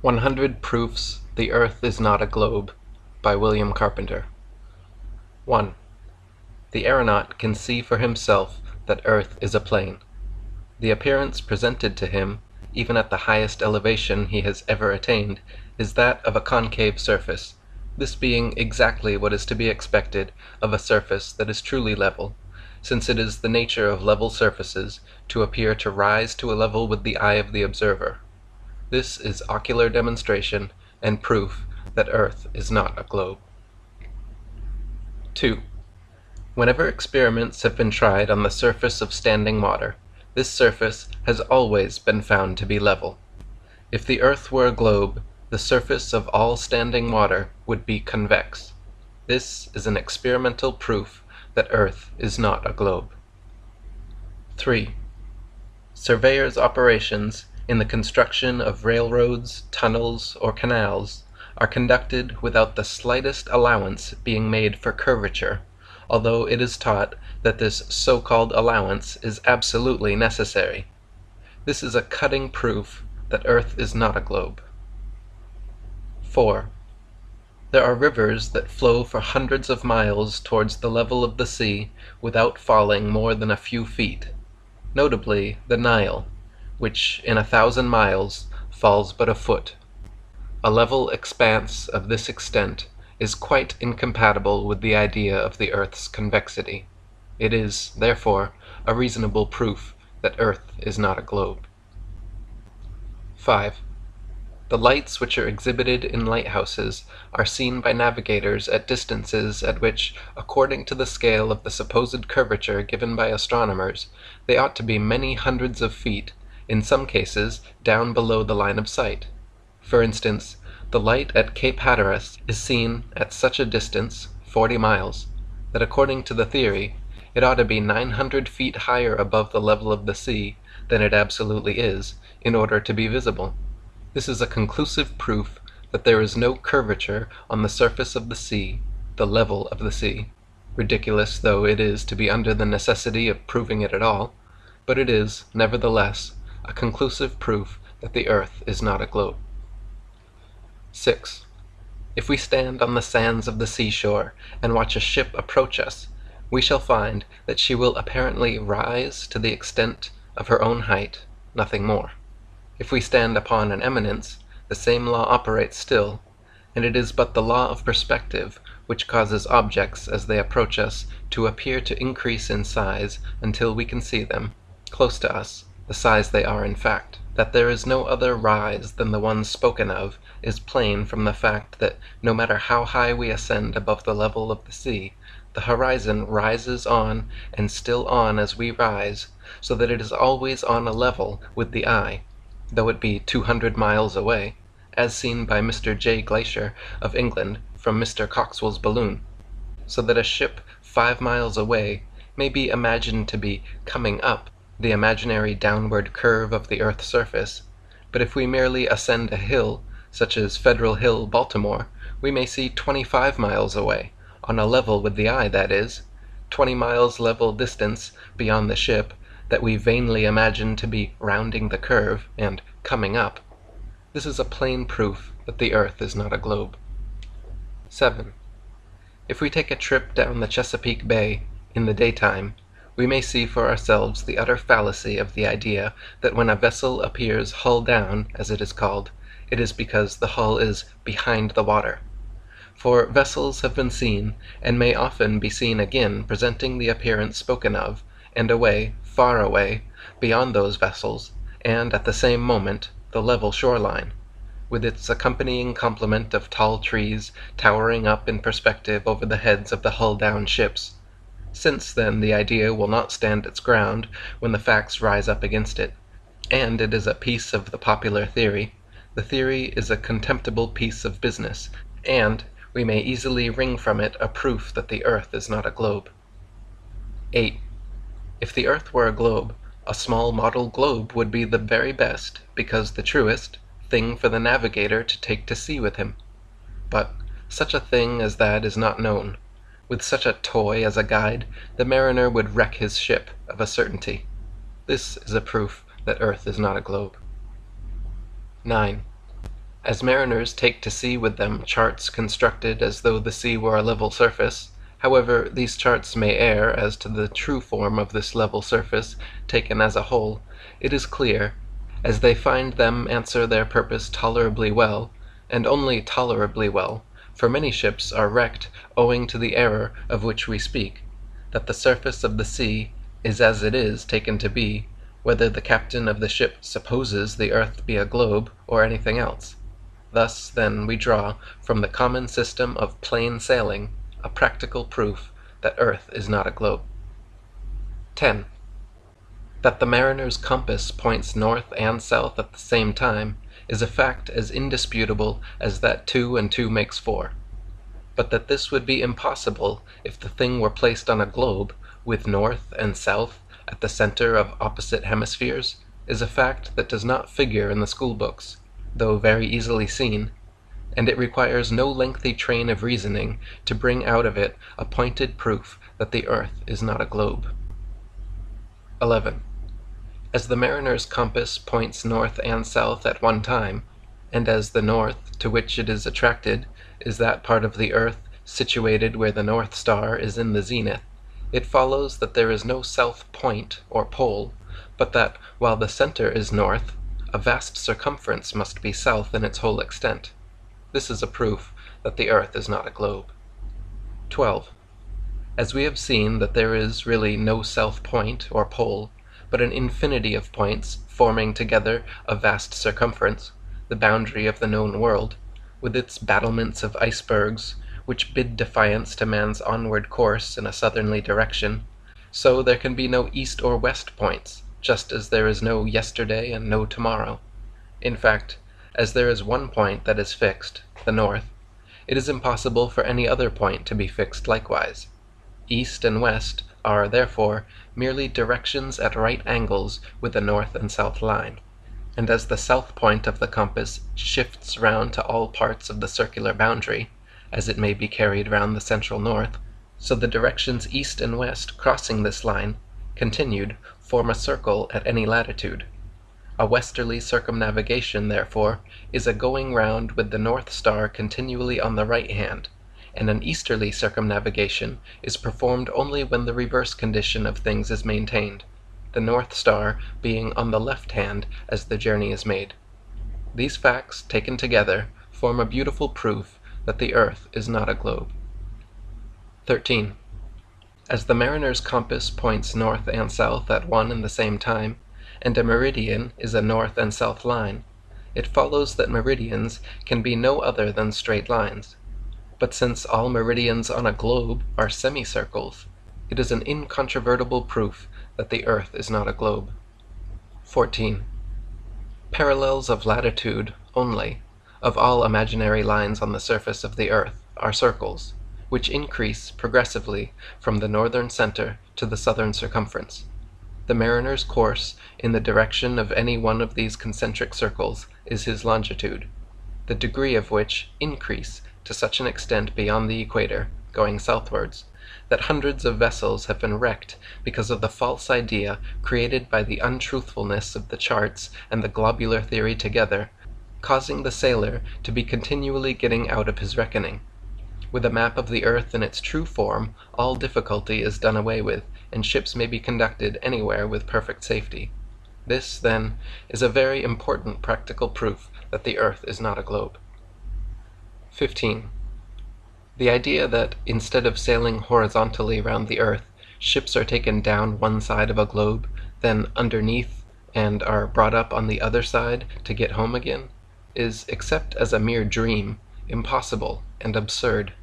100 Proofs the Earth is not a Globe by William Carpenter. 1. The aeronaut can see for himself that Earth is a plane. The appearance presented to him, even at the highest elevation he has ever attained, is that of a concave surface, this being exactly what is to be expected of a surface that is truly level, since it is the nature of level surfaces to appear to rise to a level with the eye of the observer. This is ocular demonstration and proof that Earth is not a globe. 2. Whenever experiments have been tried on the surface of standing water, this surface has always been found to be level. If the Earth were a globe, the surface of all standing water would be convex. This is an experimental proof that Earth is not a globe. 3. Surveyors' operations in the construction of railroads, tunnels, or canals are conducted without the slightest allowance being made for curvature, although it is taught that this so-called allowance is absolutely necessary. This is a cutting proof that Earth is not a globe. 4. There are rivers that flow for hundreds of miles towards the level of the sea without falling more than a few feet, notably the Nile, which in 1,000 miles falls but a foot. A level expanse of this extent is quite incompatible with the idea of the Earth's convexity. It is, therefore, a reasonable proof that Earth is not a globe. 5. The lights which are exhibited in lighthouses are seen by navigators at distances at which, according to the scale of the supposed curvature given by astronomers, they ought to be many hundreds of feet, in some cases down below the line of sight. For instance, the light at Cape Hatteras is seen at such a distance, 40 miles, that according to the theory, it ought to be 900 feet higher above the level of the sea than it absolutely is, in order to be visible. This is a conclusive proof that there is no curvature on the surface of the sea, the level of the sea, ridiculous though it is to be under the necessity of proving it at all, but it is, nevertheless, a conclusive proof that the Earth is not a globe. 6. If we stand on the sands of the seashore and watch a ship approach us, we shall find that she will apparently rise to the extent of her own height, nothing more. If we stand upon an eminence, the same law operates still, and it is but the law of perspective which causes objects as they approach us to appear to increase in size until we can see them, close to us, the size they are in fact. That there is no other rise than the one spoken of is plain from the fact that no matter how high we ascend above the level of the sea, the horizon rises on and still on as we rise, so that it is always on a level with the eye, though it be 200 miles away, as seen by Mr. J. Glaisher of England from Mr. Coxwell's balloon, so that a ship 5 miles away may be imagined to be coming up the imaginary downward curve of the Earth's surface, but if we merely ascend a hill, such as Federal Hill, Baltimore, we may see 25 miles away, on a level with the eye, that is, 20 miles level distance beyond the ship, that we vainly imagine to be rounding the curve and coming up. This is a plain proof that the Earth is not a globe. 7. If we take a trip down the Chesapeake Bay in the daytime, we may see for ourselves the utter fallacy of the idea that when a vessel appears hull down, as it is called, it is because the hull is behind the water. For vessels have been seen, and may often be seen again presenting the appearance spoken of, and away, far away, beyond those vessels, and at the same moment, the level shoreline, with its accompanying complement of tall trees towering up in perspective over the heads of the hull-down ships. Since, then, the idea will not stand its ground when the facts rise up against it, and it is a piece of the popular theory, the theory is a contemptible piece of business, and we may easily wring from it a proof that the Earth is not a globe. 8. If the Earth were a globe, a small model globe would be the very best, because the truest, thing for the navigator to take to sea with him. But such a thing as that is not known. With such a toy as a guide, the mariner would wreck his ship, of a certainty. This is a proof that Earth is not a globe. 9. As mariners take to sea with them charts constructed as though the sea were a level surface, however these charts may err as to the true form of this level surface taken as a whole, it is clear, as they find them answer their purpose tolerably well, and only tolerably well, for many ships are wrecked owing to the error of which we speak, that the surface of the sea is as it is taken to be, whether the captain of the ship supposes the earth be a globe or anything else. Thus, then, we draw from the common system of plain sailing a practical proof that earth is not a globe. 10. That the mariner's compass points north and south at the same time is a fact as indisputable as that 2 and 2 makes 4. But that this would be impossible if the thing were placed on a globe, with north and south at the center of opposite hemispheres, is a fact that does not figure in the schoolbooks, though very easily seen, and it requires no lengthy train of reasoning to bring out of it a pointed proof that the earth is not a globe. 11. As the mariner's compass points north and south at one time, and as the north to which it is attracted is that part of the earth situated where the North Star is in the zenith, it follows that there is no south point or pole, but that while the center is north, a vast circumference must be south in its whole extent. This is a proof that the earth is not a globe. 12. As we have seen that there is really no south point or pole, but an infinity of points forming together a vast circumference, the boundary of the known world, with its battlements of icebergs, which bid defiance to man's onward course in a southerly direction, so there can be no east or west points, just as there is no yesterday and no tomorrow. In fact, as there is one point that is fixed, the north, it is impossible for any other point to be fixed likewise. East and west are, therefore, merely directions at right angles with the north and south line, and as the south point of the compass shifts round to all parts of the circular boundary, as it may be carried round the central north, so the directions east and west crossing this line, continued, form a circle at any latitude. A westerly circumnavigation, therefore, is a going round with the North Star continually on the right hand, and an easterly circumnavigation is performed only when the reverse condition of things is maintained, the North Star being on the left hand as the journey is made. These facts, taken together, form a beautiful proof that the earth is not a globe. 13. As the mariner's compass points north and south at one and the same time, and a meridian is a north and south line, it follows that meridians can be no other than straight lines. But since all meridians on a globe are semicircles, it is an incontrovertible proof that the earth is not a globe. 14. Parallels of latitude only, of all imaginary lines on the surface of the earth, are circles, which increase progressively from the northern center to the southern circumference. The mariner's course in the direction of any one of these concentric circles is his longitude, the degree of which increase to such an extent beyond the equator, going southwards, that hundreds of vessels have been wrecked because of the false idea created by the untruthfulness of the charts and the globular theory together, causing the sailor to be continually getting out of his reckoning. With a map of the earth in its true form, all difficulty is done away with, and ships may be conducted anywhere with perfect safety. This, then, is a very important practical proof that the earth is not a globe. 15. The idea that, instead of sailing horizontally round the earth, ships are taken down one side of a globe, then underneath, and are brought up on the other side to get home again, is, except as a mere dream, impossible and absurd.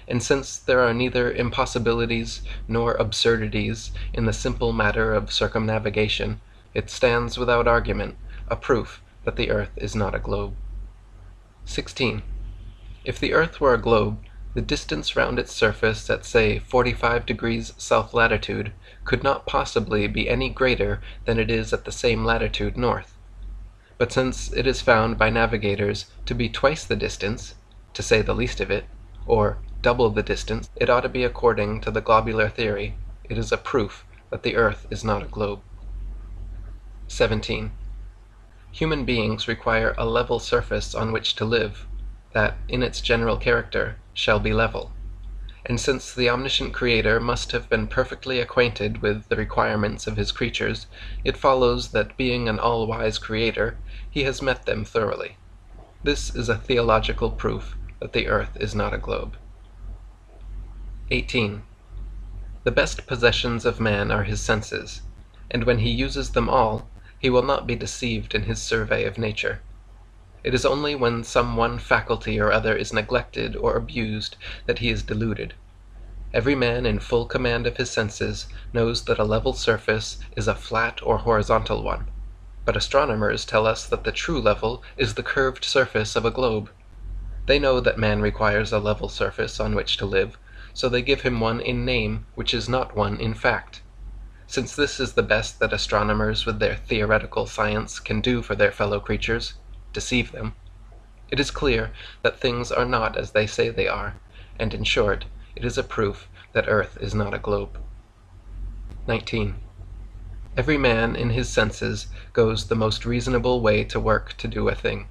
And since there are neither impossibilities nor absurdities in the simple matter of circumnavigation, it stands without argument, a proof that the earth is not a globe. 16. If the earth were a globe, the distance round its surface at, say, 45 degrees south latitude could not possibly be any greater than it is at the same latitude north. But since it is found by navigators to be twice the distance, to say the least of it, or double the distance, it ought to be, according to the globular theory, it is a proof that the earth is not a globe. 17. Human beings require a level surface on which to live, that, in its general character, shall be level. And since the omniscient Creator must have been perfectly acquainted with the requirements of his creatures, it follows that being an all-wise Creator, he has met them thoroughly. This is a theological proof that the earth is not a globe. 18. The best possessions of man are his senses, and when he uses them all, he will not be deceived in his survey of nature. It is only when some one faculty or other is neglected or abused that he is deluded. Every man in full command of his senses knows that a level surface is a flat or horizontal one, but astronomers tell us that the true level is the curved surface of a globe. They know that man requires a level surface on which to live, so they give him one in name which is not one in fact. Since this is the best that astronomers with their theoretical science can do for their fellow creatures, deceive them, it is clear that things are not as they say they are, and in short, it is a proof that Earth is not a globe. 19. Every man in his senses goes the most reasonable way to work to do a thing.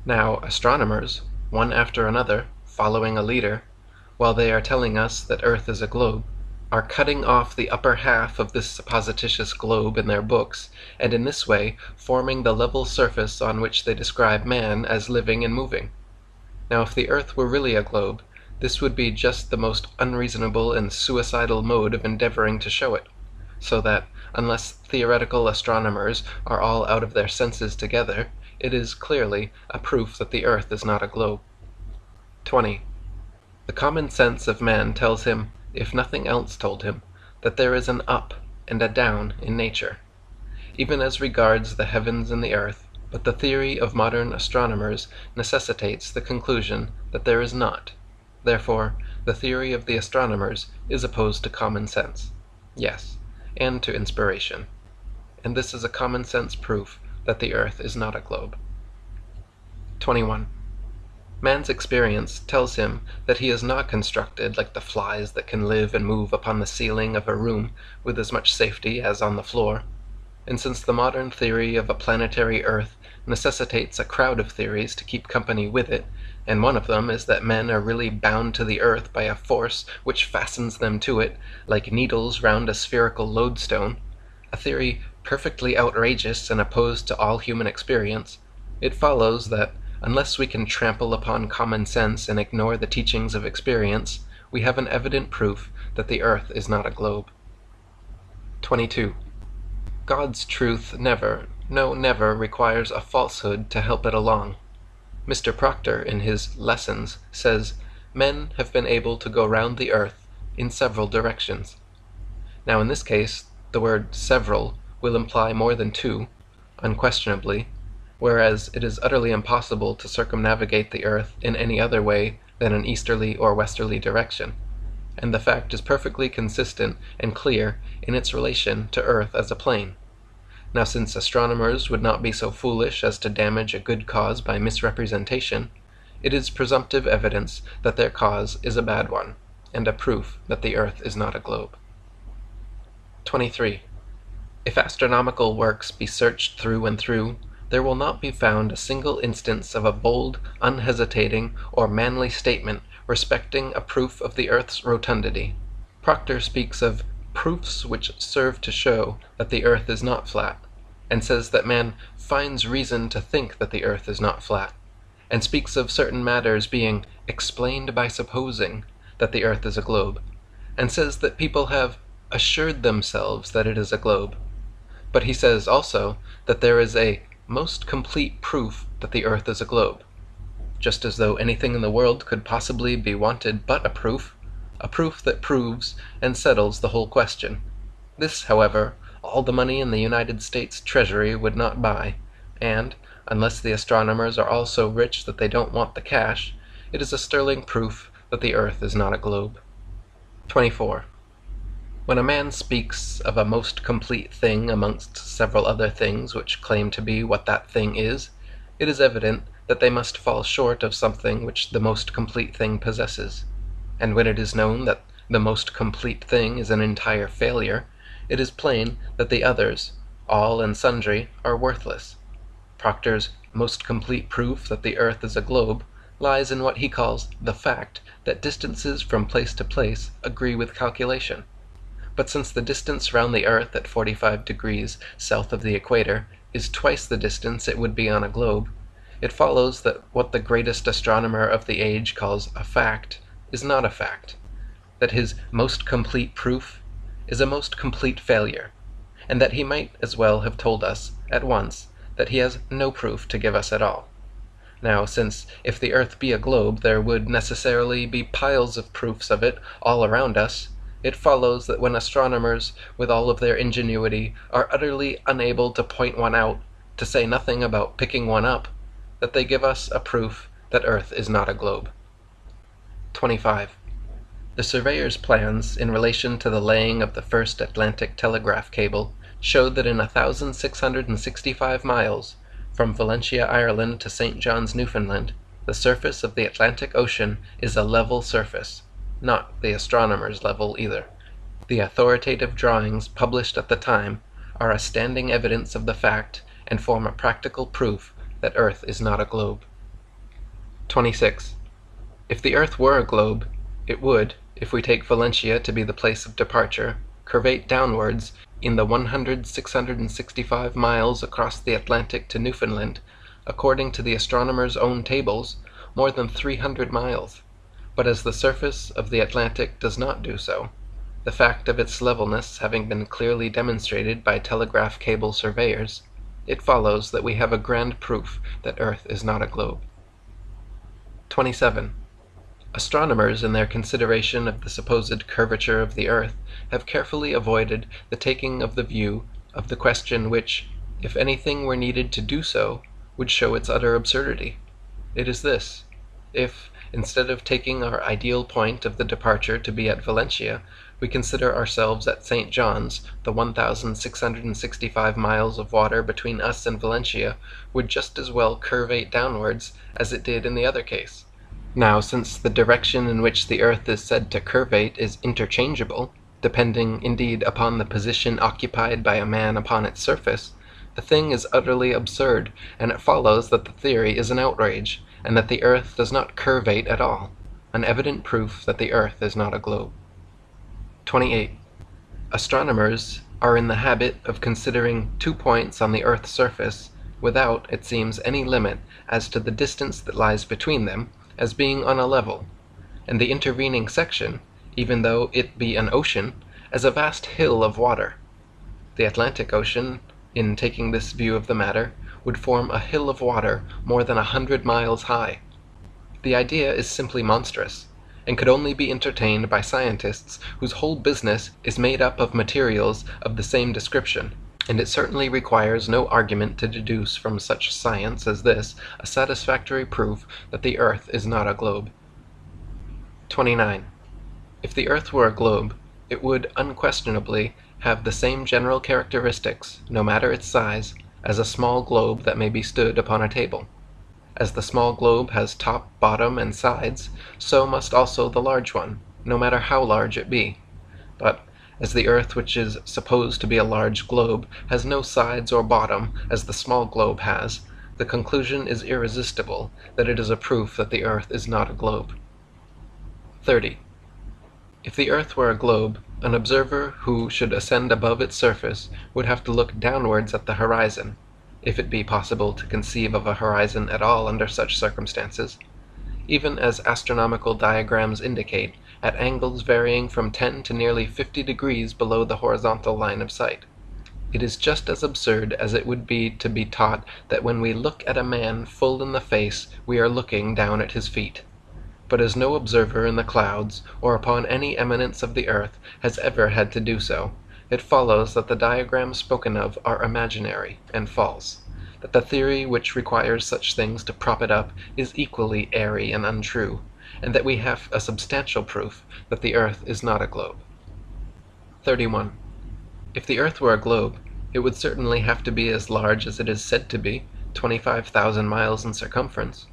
Now, astronomers, one after another, following a leader, while they are telling us that Earth is a globe, are cutting off the upper half of this supposititious globe in their books, and in this way forming the level surface on which they describe man as living and moving. Now, if the Earth were really a globe, this would be just the most unreasonable and suicidal mode of endeavoring to show it, so that, unless theoretical astronomers are all out of their senses together, it is clearly a proof that the Earth is not a globe. 20. The common sense of man tells him, if nothing else told him, that there is an up and a down in nature, even as regards the heavens and the earth, but the theory of modern astronomers necessitates the conclusion that there is not. Therefore, the theory of the astronomers is opposed to common sense, yes, and to inspiration, and this is a common sense proof that the earth is not a globe. 21. Man's experience tells him that he is not constructed like the flies that can live and move upon the ceiling of a room with as much safety as on the floor, and since the modern theory of a planetary Earth necessitates a crowd of theories to keep company with it, and one of them is that men are really bound to the earth by a force which fastens them to it, like needles round a spherical lodestone, a theory perfectly outrageous and opposed to all human experience, it follows that, unless we can trample upon common sense and ignore the teachings of experience, we have an evident proof that the earth is not a globe. 22. God's truth never requires a falsehood to help it along. Mr. Proctor, in his Lessons, says, men have been able to go round the earth in several directions. Now in this case, the word several will imply more than two, unquestionably, whereas it is utterly impossible to circumnavigate the earth in any other way than an easterly or westerly direction, and the fact is perfectly consistent and clear in its relation to earth as a plane. Now since astronomers would not be so foolish as to damage a good cause by misrepresentation, it is presumptive evidence that their cause is a bad one, and a proof that the earth is not a globe. 23. If astronomical works be searched through and through, there will not be found a single instance of a bold, unhesitating, or manly statement respecting a proof of the earth's rotundity. Proctor speaks of proofs which serve to show that the earth is not flat, and says that man finds reason to think that the earth is not flat, and speaks of certain matters being explained by supposing that the earth is a globe, and says that people have assured themselves that it is a globe. But he says also that there is a most complete proof that the earth is a globe, just as though anything in the world could possibly be wanted but a proof that proves and settles the whole question. This, however, all the money in the United States Treasury would not buy, and, unless the astronomers are all so rich that they don't want the cash, it is a sterling proof that the earth is not a globe. 24. When a man speaks of a most complete thing amongst several other things which claim to be what that thing is, it is evident that they must fall short of something which the most complete thing possesses. And when it is known that the most complete thing is an entire failure, it is plain that the others, all and sundry, are worthless. Proctor's most complete proof that the earth is a globe lies in what he calls the fact that distances from place to place agree with calculation. But since the distance round the earth at 45 degrees south of the equator is twice the distance it would be on a globe, it follows that what the greatest astronomer of the age calls a fact is not a fact, that his most complete proof is a most complete failure, and that he might as well have told us at once that he has no proof to give us at all. Now, since if the earth be a globe there would necessarily be piles of proofs of it all around us, it follows that when astronomers, with all of their ingenuity, are utterly unable to point one out, to say nothing about picking one up, that they give us a proof that Earth is not a globe. 25. The surveyor's plans in relation to the laying of the first Atlantic telegraph cable showed that in 1,665 miles, from Valentia, Ireland to St. John's, Newfoundland, the surface of the Atlantic Ocean is a level surface, not the astronomer's level either. The authoritative drawings published at the time are a standing evidence of the fact and form a practical proof that Earth is not a globe. 26. If the Earth were a globe, it would, if we take Valentia to be the place of departure, curvate downwards in the 1,665 miles across the Atlantic to Newfoundland, according to the astronomer's own tables, more than 300 miles. But as the surface of the Atlantic does not do so, the fact of its levelness having been clearly demonstrated by telegraph cable surveyors, it follows that we have a grand proof that Earth is not a globe. 27. Astronomers, in their consideration of the supposed curvature of the Earth, have carefully avoided the taking of the view of the question which, if anything were needed to do so, would show its utter absurdity. It is this: if, instead of taking our ideal point of the departure to be at Valentia, we consider ourselves at St. John's, the 1,665 miles of water between us and Valentia would just as well curvate downwards as it did in the other case. Now, since the direction in which the earth is said to curvate is interchangeable, depending indeed upon the position occupied by a man upon its surface, the thing is utterly absurd, and it follows that the theory is an outrage, and that the earth does not curvate at all, an evident proof that the earth is not a globe. 28. Astronomers are in the habit of considering 2 points on the earth's surface, without, it seems, any limit as to the distance that lies between them, as being on a level, and the intervening section, even though it be an ocean, as a vast hill of water. The Atlantic Ocean, in taking this view of the matter, would form a hill of water more than 100 miles high. The idea is simply monstrous, and could only be entertained by scientists whose whole business is made up of materials of the same description, and it certainly requires no argument to deduce from such science as this a satisfactory proof that the earth is not a globe. 29. If the earth were a globe, it would unquestionably have the same general characteristics, no matter its size, as a small globe that may be stood upon a table. As the small globe has top, bottom, and sides, so must also the large one, no matter how large it be. But as the earth, which is supposed to be a large globe, has no sides or bottom, as the small globe has, the conclusion is irresistible that it is a proof that the earth is not a globe. 30. If the earth were a globe, an observer who should ascend above its surface would have to look downwards at the horizon, if it be possible to conceive of a horizon at all under such circumstances, even as astronomical diagrams indicate, at angles varying from 10 to nearly 50 degrees below the horizontal line of sight. It is just as absurd as it would be to be taught that when we look at a man full in the face we are looking down at his feet. But as no observer in the clouds, or upon any eminence of the earth, has ever had to do so, it follows that the diagrams spoken of are imaginary and false, that the theory which requires such things to prop it up is equally airy and untrue, and that we have a substantial proof that the earth is not a globe. 31. If the earth were a globe, it would certainly have to be as large as it is said to be, 25,000 miles in circumference.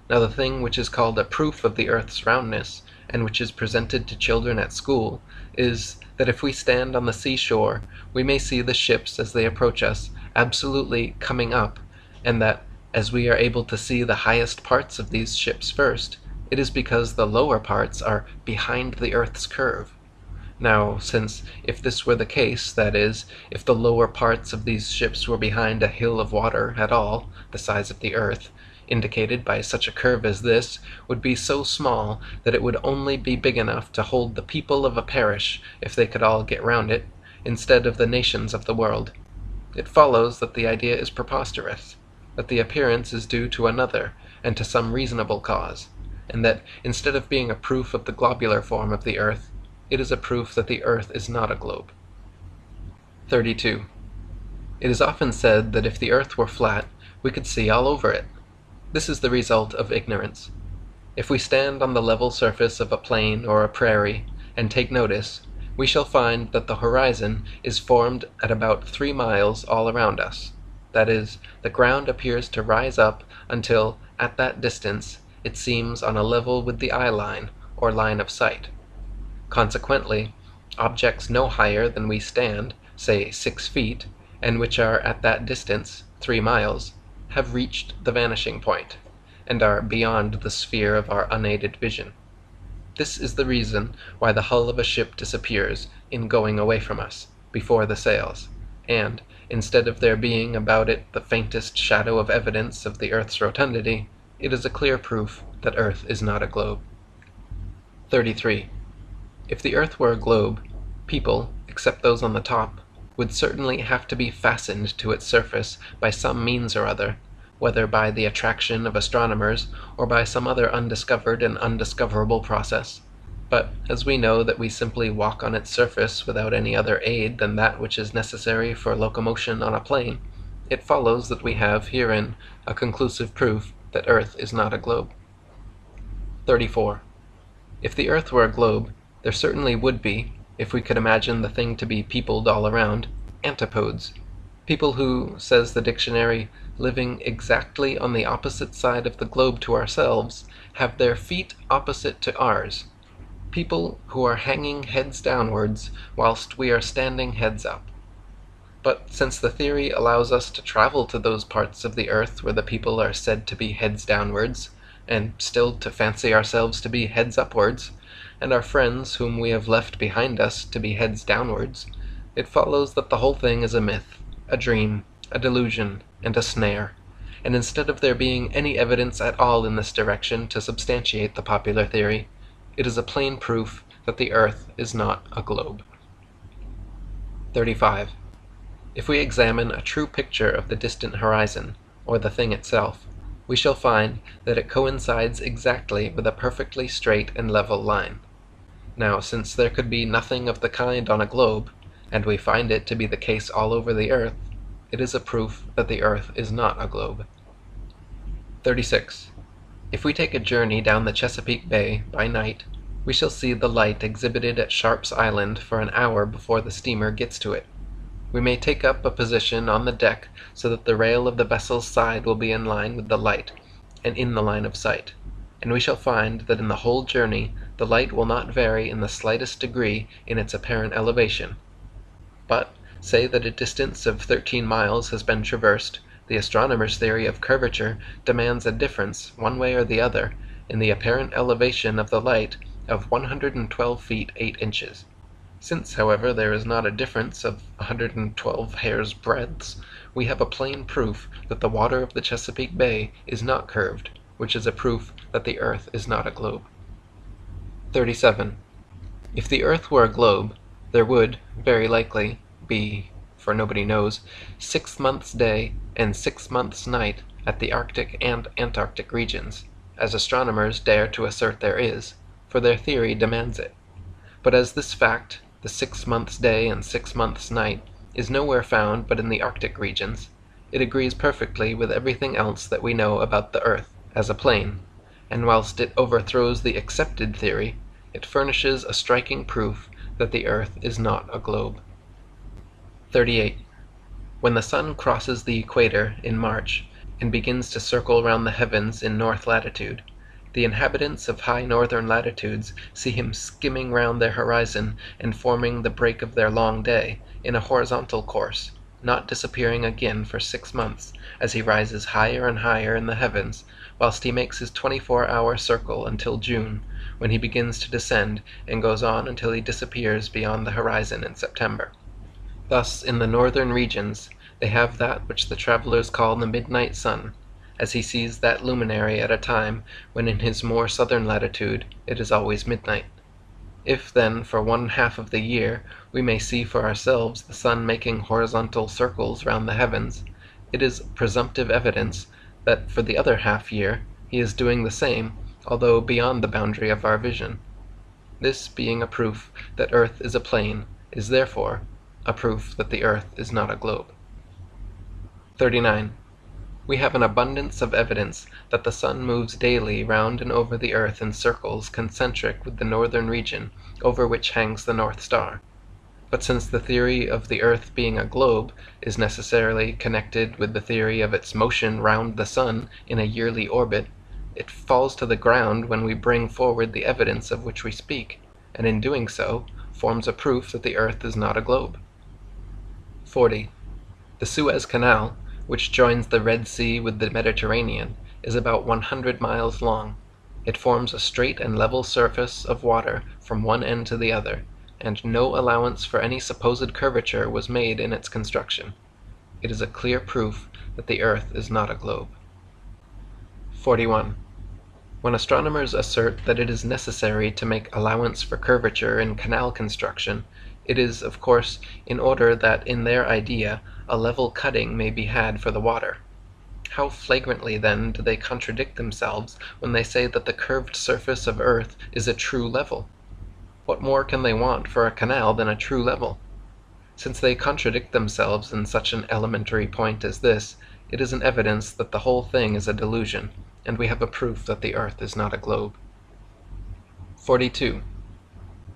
Now the thing which is called a proof of the earth's roundness, and which is presented to children at school, is that if we stand on the seashore, we may see the ships as they approach us absolutely coming up, and that, as we are able to see the highest parts of these ships first, it is because the lower parts are behind the Earth's curve. Now, since if this were the case, that is, if the lower parts of these ships were behind a hill of water at all, the size of the Earth, indicated by such a curve as this, would be so small that it would only be big enough to hold the people of a parish if they could all get round it, instead of the nations of the world. It follows that the idea is preposterous, that the appearance is due to another and to some reasonable cause, and that, instead of being a proof of the globular form of the Earth, it is a proof that the Earth is not a globe. 32. It is often said that if the Earth were flat, we could see all over it. This is the result of ignorance. If we stand on the level surface of a plain or a prairie and take notice, we shall find that the horizon is formed at about 3 miles all around us. That is, the ground appears to rise up until, at that distance, it seems on a level with the eye line, or line of sight. Consequently, objects no higher than we stand, say 6 feet, and which are at that distance, 3 miles, have reached the vanishing point, and are beyond the sphere of our unaided vision. This is the reason why the hull of a ship disappears, in going away from us, before the sails, and, instead of there being about it the faintest shadow of evidence of the Earth's rotundity, it is a clear proof that Earth is not a globe. 33. If the Earth were a globe, people, except those on the top, would certainly have to be fastened to its surface by some means or other, whether by the attraction of astronomers or by some other undiscovered and undiscoverable process. But as we know that we simply walk on its surface without any other aid than that which is necessary for locomotion on a plane, it follows that we have herein a conclusive proof that Earth is not a globe. 34. If the Earth were a globe, there certainly would be, if we could imagine the thing to be peopled all around, antipodes, people who, says the dictionary, living exactly on the opposite side of the globe to ourselves, have their feet opposite to ours, people who are hanging heads downwards whilst we are standing heads up. But since the theory allows us to travel to those parts of the Earth where the people are said to be heads downwards, and still to fancy ourselves to be heads upwards, and our friends whom we have left behind us to be heads downwards, it follows that the whole thing is a myth, a dream, a delusion, and a snare, and instead of there being any evidence at all in this direction to substantiate the popular theory, it is a plain proof that the Earth is not a globe. 35. If we examine a true picture of the distant horizon, or the thing itself, we shall find that it coincides exactly with a perfectly straight and level line. Now, since there could be nothing of the kind on a globe, and we find it to be the case all over the Earth, it is a proof that the Earth is not a globe. 36. If we take a journey down the Chesapeake Bay by night, we shall see the light exhibited at Sharp's Island for an hour before the steamer gets to it. We may take up a position on the deck so that the rail of the vessel's side will be in line with the light, and in the line of sight, and we shall find that in the whole journey the light will not vary in the slightest degree in its apparent elevation. But, say that a distance of 13 miles has been traversed, the astronomer's theory of curvature demands a difference, one way or the other, in the apparent elevation of the light of 112 feet 8 inches. Since, however, there is not a difference of 112 hairs' breadths, we have a plain proof that the water of the Chesapeake Bay is not curved, which is a proof that the Earth is not a globe. 37. If the Earth were a globe, there would, very likely, be, for nobody knows, 6 months' day and 6 months' night at the Arctic and Antarctic regions, as astronomers dare to assert there is, for their theory demands it. But as this fact, the 6 months' day and 6 months' night, is nowhere found but in the Arctic regions, it agrees perfectly with everything else that we know about the Earth as a plane, and whilst it overthrows the accepted theory, it furnishes a striking proof that the Earth is not a globe. 38. When the sun crosses the equator in March and begins to circle round the heavens in north latitude, the inhabitants of high northern latitudes see him skimming round their horizon and forming the break of their long day in a horizontal course, not disappearing again for 6 months, as he rises higher and higher in the heavens, whilst he makes his 24-hour circle until June, when he begins to descend and goes on until he disappears beyond the horizon in September. Thus, in the northern regions, they have that which the travellers call the midnight sun, as he sees that luminary at a time when in his more southern latitude it is always midnight. If, then, for 1/2 of the year we may see for ourselves the sun making horizontal circles round the heavens, it is presumptive evidence that for the other half-year he is doing the same, although beyond the boundary of our vision. This being a proof that earth is a plane, is therefore a proof that the earth is not a globe. 39. We have an abundance of evidence that the sun moves daily round and over the earth in circles concentric with the northern region, over which hangs the North Star. But since the theory of the earth being a globe is necessarily connected with the theory of its motion round the sun in a yearly orbit, it falls to the ground when we bring forward the evidence of which we speak, and in doing so forms a proof that the earth is not a globe. 40. The Suez Canal, which joins the Red Sea with the Mediterranean, is about 100 miles long. It forms a straight and level surface of water from one end to the other, and no allowance for any supposed curvature was made in its construction. It is a clear proof that the earth is not a globe. 41. When astronomers assert that it is necessary to make allowance for curvature in canal construction, it is, of course, in order that in their idea a level cutting may be had for the water. How flagrantly, then, do they contradict themselves when they say that the curved surface of earth is a true level? What more can they want for a canal than a true level? Since they contradict themselves in such an elementary point as this, it is an evidence that the whole thing is a delusion, and we have a proof that the earth is not a globe. 42.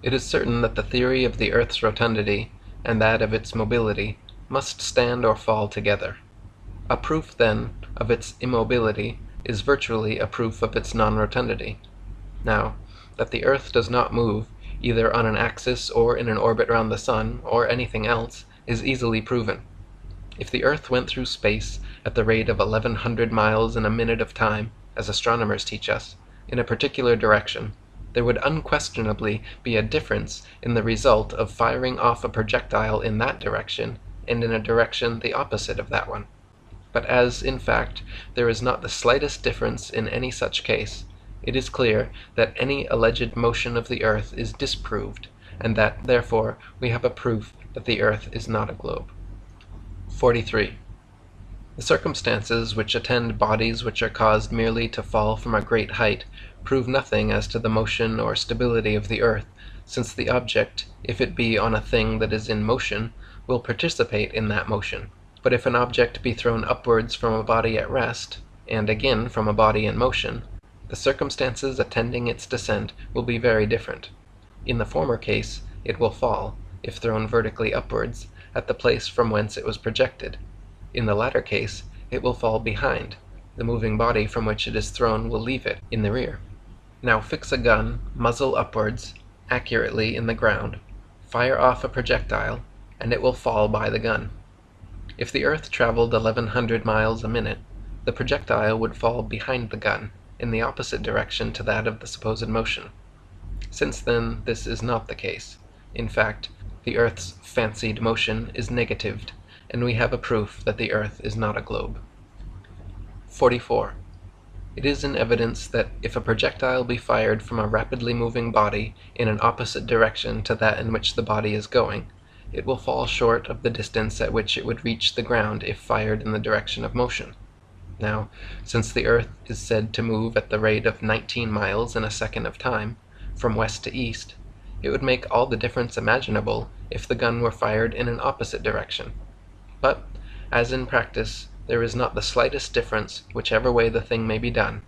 It is certain that the theory of the earth's rotundity, and that of its mobility, must stand or fall together. A proof, then, of its immobility is virtually a proof of its non-rotundity. Now, that the earth does not move, either on an axis or in an orbit round the sun, or anything else, is easily proven. If the earth went through space at the rate of 1100 miles in a minute of time, as astronomers teach us, in a particular direction, there would unquestionably be a difference in the result of firing off a projectile in that direction and in a direction the opposite of that one. But as, in fact, there is not the slightest difference in any such case, it is clear that any alleged motion of the earth is disproved, and that, therefore, we have a proof that the earth is not a globe. 43. The circumstances which attend bodies which are caused merely to fall from a great height prove nothing as to the motion or stability of the earth, since the object, if it be on a thing that is in motion, will participate in that motion. But if an object be thrown upwards from a body at rest, and again from a body in motion, the circumstances attending its descent will be very different. In the former case, it will fall, if thrown vertically upwards, at the place from whence it was projected. In the latter case, it will fall behind. The moving body from which it is thrown will leave it in the rear. Now fix a gun, muzzle upwards, accurately in the ground, fire off a projectile, and it will fall by the gun. If the earth traveled 1100 miles a minute, the projectile would fall behind the gun, in the opposite direction to that of the supposed motion. Since then this is not the case, in fact, the earth's fancied motion is negatived, and we have a proof that the earth is not a globe. 44. It is in evidence that if a projectile be fired from a rapidly moving body in an opposite direction to that in which the body is going, it will fall short of the distance at which it would reach the ground if fired in the direction of motion. Now, since the earth is said to move at the rate of 19 miles in a second of time, from west to east, it would make all the difference imaginable if the gun were fired in an opposite direction. But, as in practice, there is not the slightest difference whichever way the thing may be done.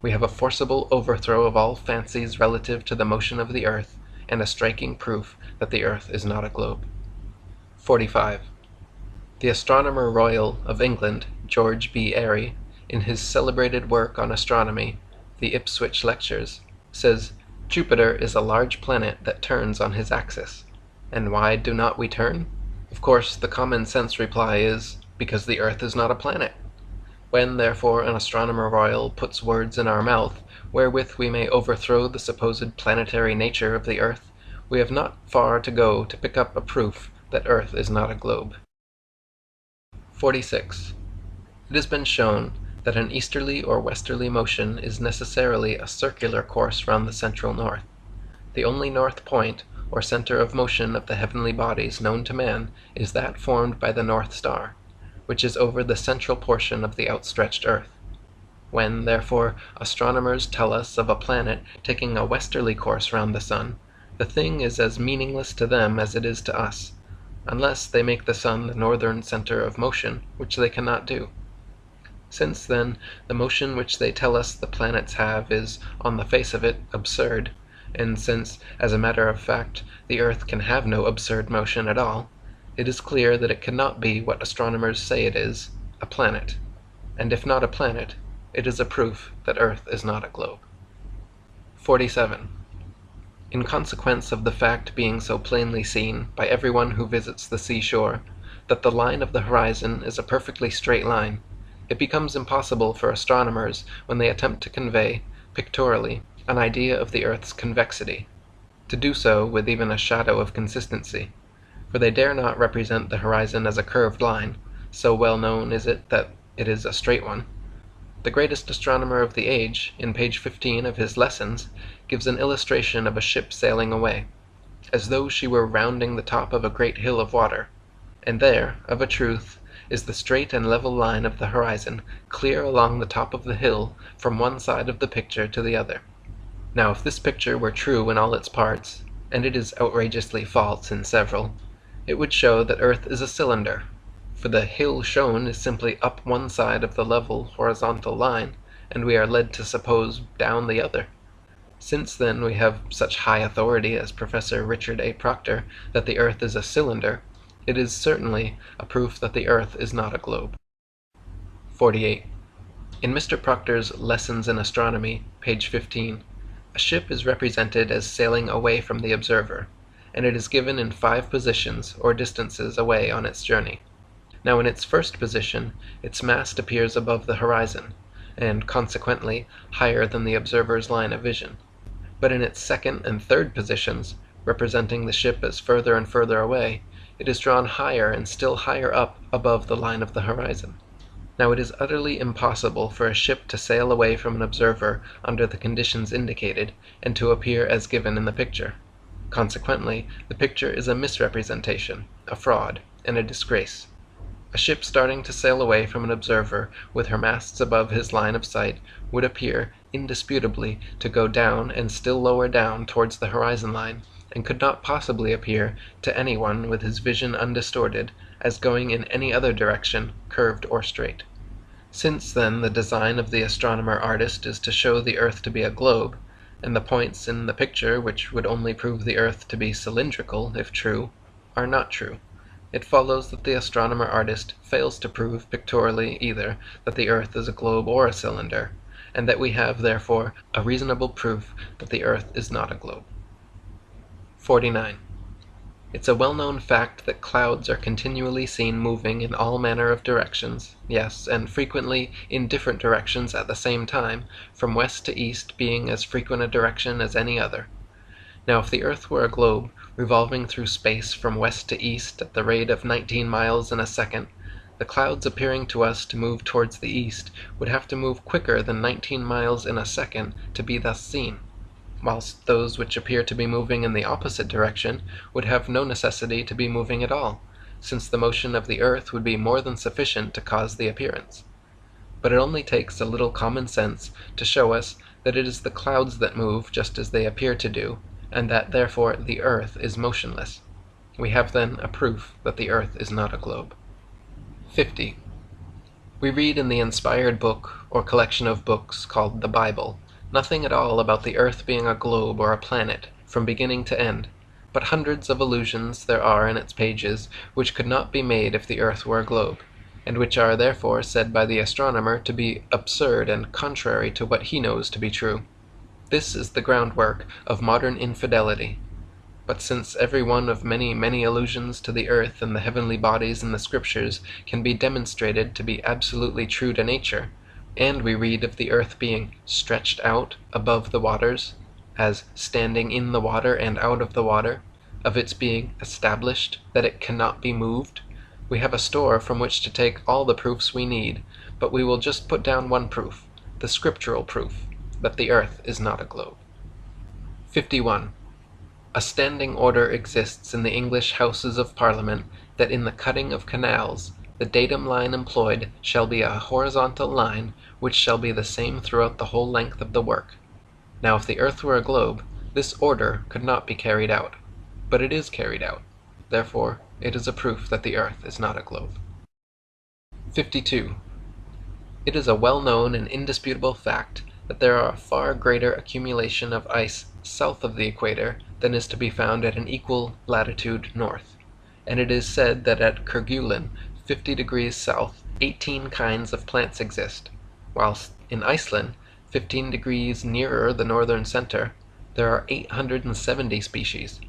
We have a forcible overthrow of all fancies relative to the motion of the earth, and a striking proof that the earth is not a globe. 45. The Astronomer Royal of England, George B. Airy, in his celebrated work on astronomy, the Ipswich Lectures, says, "Jupiter is a large planet that turns on his axis. And why do not we turn? Of course, the common sense reply is, because the Earth is not a planet. When, therefore, an astronomer royal puts words in our mouth, wherewith we may overthrow the supposed planetary nature of the Earth, we have not far to go to pick up a proof that Earth is not a globe. 46. It has been shown that an easterly or westerly motion is necessarily a circular course round the central north. The only north point, or center of motion of the heavenly bodies known to man, is that formed by the North Star, which is over the central portion of the outstretched earth. When, therefore, astronomers tell us of a planet taking a westerly course round the sun, the thing is as meaningless to them as it is to us, unless they make the sun the northern center of motion, which they cannot do. Since, then, the motion which they tell us the planets have is, on the face of it, absurd, and since, as a matter of fact, the earth can have no absurd motion at all, it is clear that it cannot be what astronomers say it is, a planet. And if not a planet, it is a proof that Earth is not a globe. 47. In consequence of the fact being so plainly seen by everyone who visits the seashore, that the line of the horizon is a perfectly straight line, it becomes impossible for astronomers, when they attempt to convey, pictorially, an idea of the earth's convexity, to do so with even a shadow of consistency, for they dare not represent the horizon as a curved line, so well known is it that it is a straight one. The greatest astronomer of the age, in page 15 of his Lessons, gives an illustration of a ship sailing away, as though she were rounding the top of a great hill of water, and there, of a truth, is the straight and level line of the horizon, clear along the top of the hill, from one side of the picture to the other. Now, if this picture were true in all its parts, and it is outrageously false in several, it would show that Earth is a cylinder, for the hill shown is simply up one side of the level horizontal line, and we are led to suppose down the other. Since, then, we have such high authority as Professor Richard A. Proctor that the Earth is a cylinder, it is certainly a proof that the Earth is not a globe. 48. In Mr. Proctor's Lessons in Astronomy, page 15, a ship is represented as sailing away from the observer, and it is given in 5 positions or distances away on its journey. Now, in its first position, its mast appears above the horizon, and consequently higher than the observer's line of vision. But in its second and third positions, representing the ship as further and further away, it is drawn higher and still higher up above the line of the horizon. Now, it is utterly impossible for a ship to sail away from an observer under the conditions indicated, and to appear as given in the picture. Consequently, the picture is a misrepresentation, a fraud, and a disgrace. A ship starting to sail away from an observer with her masts above his line of sight would appear, indisputably, to go down and still lower down towards the horizon line, and could not possibly appear to anyone with his vision undistorted as going in any other direction, curved or straight. Since, then, the design of the astronomer-artist is to show the earth to be a globe, and the points in the picture which would only prove the earth to be cylindrical, if true, are not true, it follows that the astronomer-artist fails to prove pictorially either that the earth is a globe or a cylinder, and that we have, therefore, a reasonable proof that the earth is not a globe. 49. It's a well-known fact that clouds are continually seen moving in all manner of directions, yes, and frequently in different directions at the same time, from west to east being as frequent a direction as any other. Now, if the earth were a globe, revolving through space from west to east at the rate of 19 miles in a second, the clouds appearing to us to move towards the east would have to move quicker than 19 miles in a second to be thus seen, whilst those which appear to be moving in the opposite direction would have no necessity to be moving at all, since the motion of the earth would be more than sufficient to cause the appearance. But it only takes a little common sense to show us that it is the clouds that move just as they appear to do, and that therefore the earth is motionless. We have then a proof that the earth is not a globe. 50. We read in the inspired book, or collection of books, called the Bible, nothing at all about the earth being a globe or a planet, from beginning to end, but hundreds of allusions there are in its pages which could not be made if the earth were a globe, and which are therefore said by the astronomer to be absurd and contrary to what he knows to be true. This is the groundwork of modern infidelity. But since every one of many, many allusions to the earth and the heavenly bodies in the Scriptures can be demonstrated to be absolutely true to nature, and we read of the earth being stretched out above the waters, as standing in the water and out of the water, of its being established that it cannot be moved, we have a store from which to take all the proofs we need, but we will just put down one proof, the scriptural proof, that the earth is not a globe. 51. A standing order exists in the English Houses of Parliament that in the cutting of canals the datum line employed shall be a horizontal line which shall be the same throughout the whole length of the work. Now if the earth were a globe, this order could not be carried out, but it is carried out. Therefore, it is a proof that the earth is not a globe. 52. It is a well-known and indisputable fact that there are a far greater accumulation of ice south of the equator than is to be found at an equal latitude north, and it is said that at Kerguelen, 50 degrees south, 18 kinds of plants exist, whilst in Iceland, 15 degrees nearer the northern center, there are 870 species,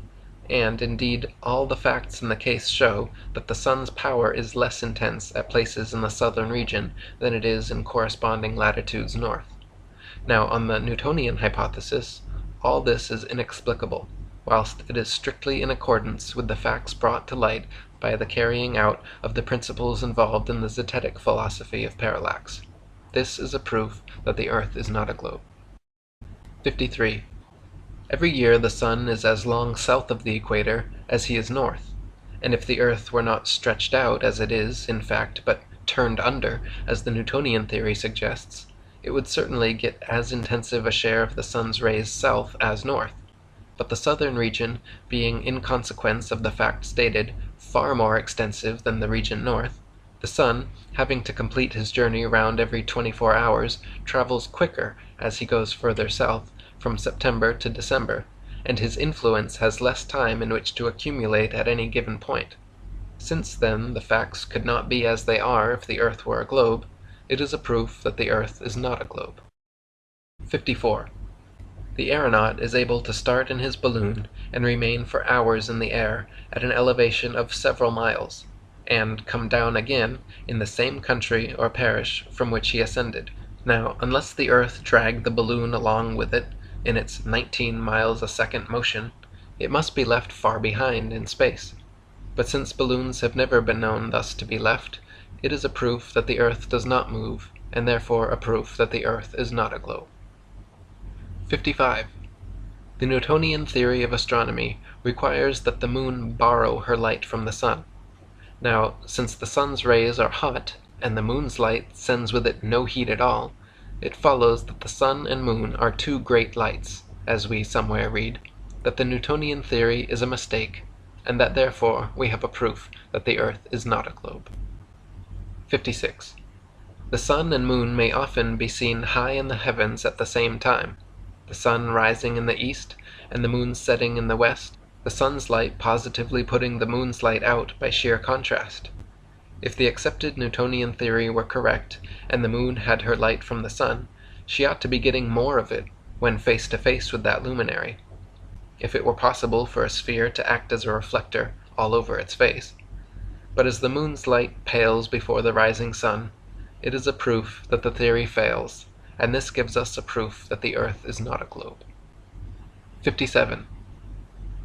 and indeed all the facts in the case show that the sun's power is less intense at places in the southern region than it is in corresponding latitudes north. Now, on the Newtonian hypothesis, all this is inexplicable, whilst it is strictly in accordance with the facts brought to light by the carrying out of the principles involved in the zetetic philosophy of parallax. This is a proof that the earth is not a globe. 53. Every year the sun is as long south of the equator as he is north, and if the earth were not stretched out as it is, in fact, but turned under, as the Newtonian theory suggests, it would certainly get as intensive a share of the sun's rays south as north. But the southern region, being in consequence of the fact stated, far more extensive than the region north, the sun, having to complete his journey round every 24 hours, travels quicker as he goes further south, from September to December, and his influence has less time in which to accumulate at any given point. Since, then, the facts could not be as they are if the earth were a globe, it is a proof that the earth is not a globe. 54. The aeronaut is able to start in his balloon and remain for hours in the air at an elevation of several miles, and come down again in the same country or parish from which he ascended. Now, unless the earth dragged the balloon along with it in its 19 miles a second motion, it must be left far behind in space. But since balloons have never been known thus to be left, it is a proof that the earth does not move, and therefore a proof that the earth is not a globe. 55. The Newtonian theory of astronomy requires that the moon borrow her light from the sun. Now, since the sun's rays are hot, and the moon's light sends with it no heat at all, it follows that the sun and moon are two great lights, as we somewhere read, that the Newtonian theory is a mistake, and that therefore we have a proof that the earth is not a globe. 56. The sun and moon may often be seen high in the heavens at the same time, the sun rising in the east and the moon setting in the west, the sun's light positively putting the moon's light out by sheer contrast. If the accepted Newtonian theory were correct, and the moon had her light from the sun, she ought to be getting more of it when face to face with that luminary. If it were possible for a sphere to act as a reflector all over its face. But as the moon's light pales before the rising sun, it is a proof that the theory fails, and this gives us a proof that the earth is not a globe. 57.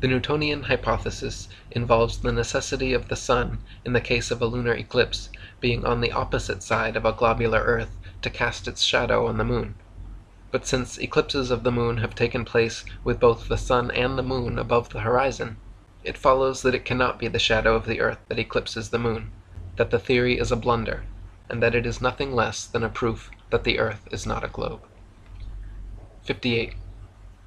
The Newtonian hypothesis involves the necessity of the sun, in the case of a lunar eclipse, being on the opposite side of a globular earth to cast its shadow on the moon. But since eclipses of the moon have taken place with both the sun and the moon above the horizon, it follows that it cannot be the shadow of the earth that eclipses the moon, that the theory is a blunder, and that it is nothing less than a proof that the earth is not a globe. 58.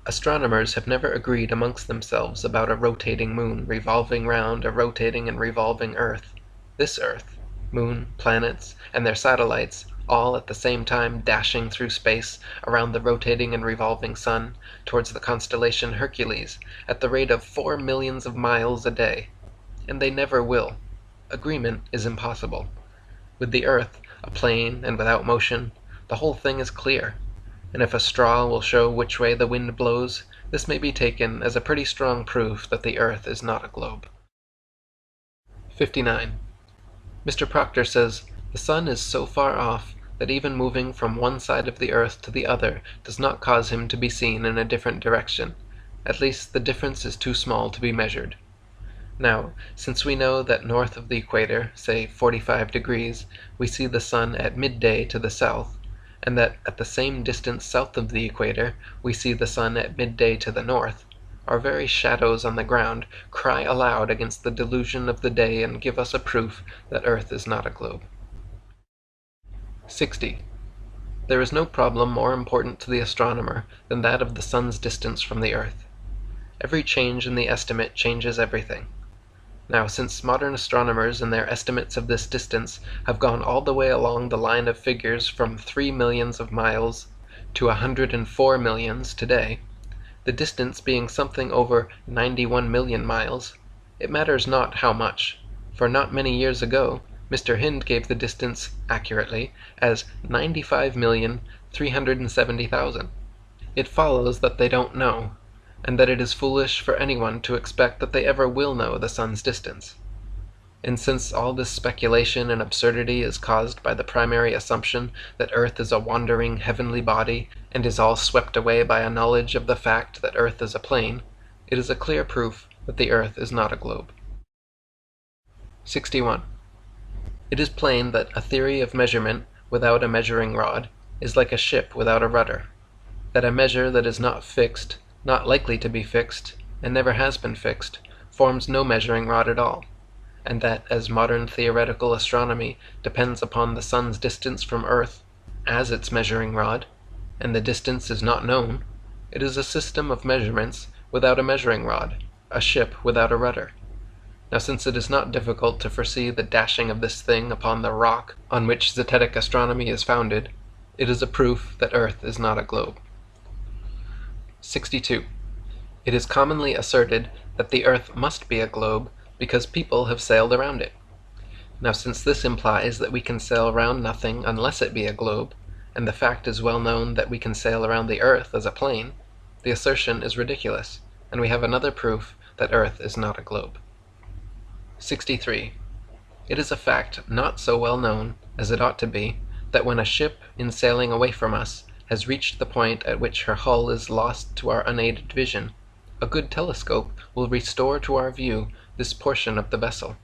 Astronomers have never agreed amongst themselves about a rotating moon revolving round a rotating and revolving earth. This earth, moon, planets, and their satellites, all at the same time dashing through space around the rotating and revolving sun towards the constellation Hercules at the rate of 4 millions of miles a day. And they never will. Agreement is impossible. With the earth, a plane and without motion, the whole thing is clear, and if a straw will show which way the wind blows, This may be taken as a pretty strong proof that the Earth is not a globe. 59. Mr. Proctor says, "The sun is so far off that even moving from one side of the earth to the other does not cause him to be seen in a different direction. At least the difference is too small to be measured." Now, since we know that north of the equator, say 45 degrees, we see the sun at midday to the south, and that at the same distance south of the equator we see the sun at midday to the north, our very shadows on the ground cry aloud against the delusion of the day and give us a proof that Earth is not a globe. 60. There is no problem more important to the astronomer than that of the sun's distance from the earth. Every change in the estimate changes everything. Now, since modern astronomers in their estimates of this distance have gone all the way along the line of figures from 3 millions of miles to 104 millions today, the distance being something over 91 million miles, it matters not how much, for not many years ago Mr. Hind gave the distance, accurately, as 95,370,000. It follows that they don't know, and that it is foolish for anyone to expect that they ever will know the sun's distance. And since all this speculation and absurdity is caused by the primary assumption that Earth is a wandering heavenly body, and is all swept away by a knowledge of the fact that Earth is a plane, it is a clear proof that the Earth is not a globe. 61. It is plain that a theory of measurement without a measuring rod is like a ship without a rudder, that a measure that is not fixed, not likely to be fixed, and never has been fixed, forms no measuring rod at all, and that as modern theoretical astronomy depends upon the sun's distance from Earth as its measuring rod, and the distance is not known, it is a system of measurements without a measuring rod, a ship without a rudder. Now, since it is not difficult to foresee the dashing of this thing upon the rock on which zetetic astronomy is founded, it is a proof that Earth is not a globe. 62. It is commonly asserted that the Earth must be a globe because people have sailed around it. Now, since this implies that we can sail around nothing unless it be a globe, and the fact is well known that we can sail around the Earth as a plane, the assertion is ridiculous, and we have another proof that Earth is not a globe. 63. It is a fact not so well known as it ought to be that when a ship, in sailing away from us, has reached the point at which her hull is lost to our unaided vision, a good telescope will restore to our view this portion of the vessel.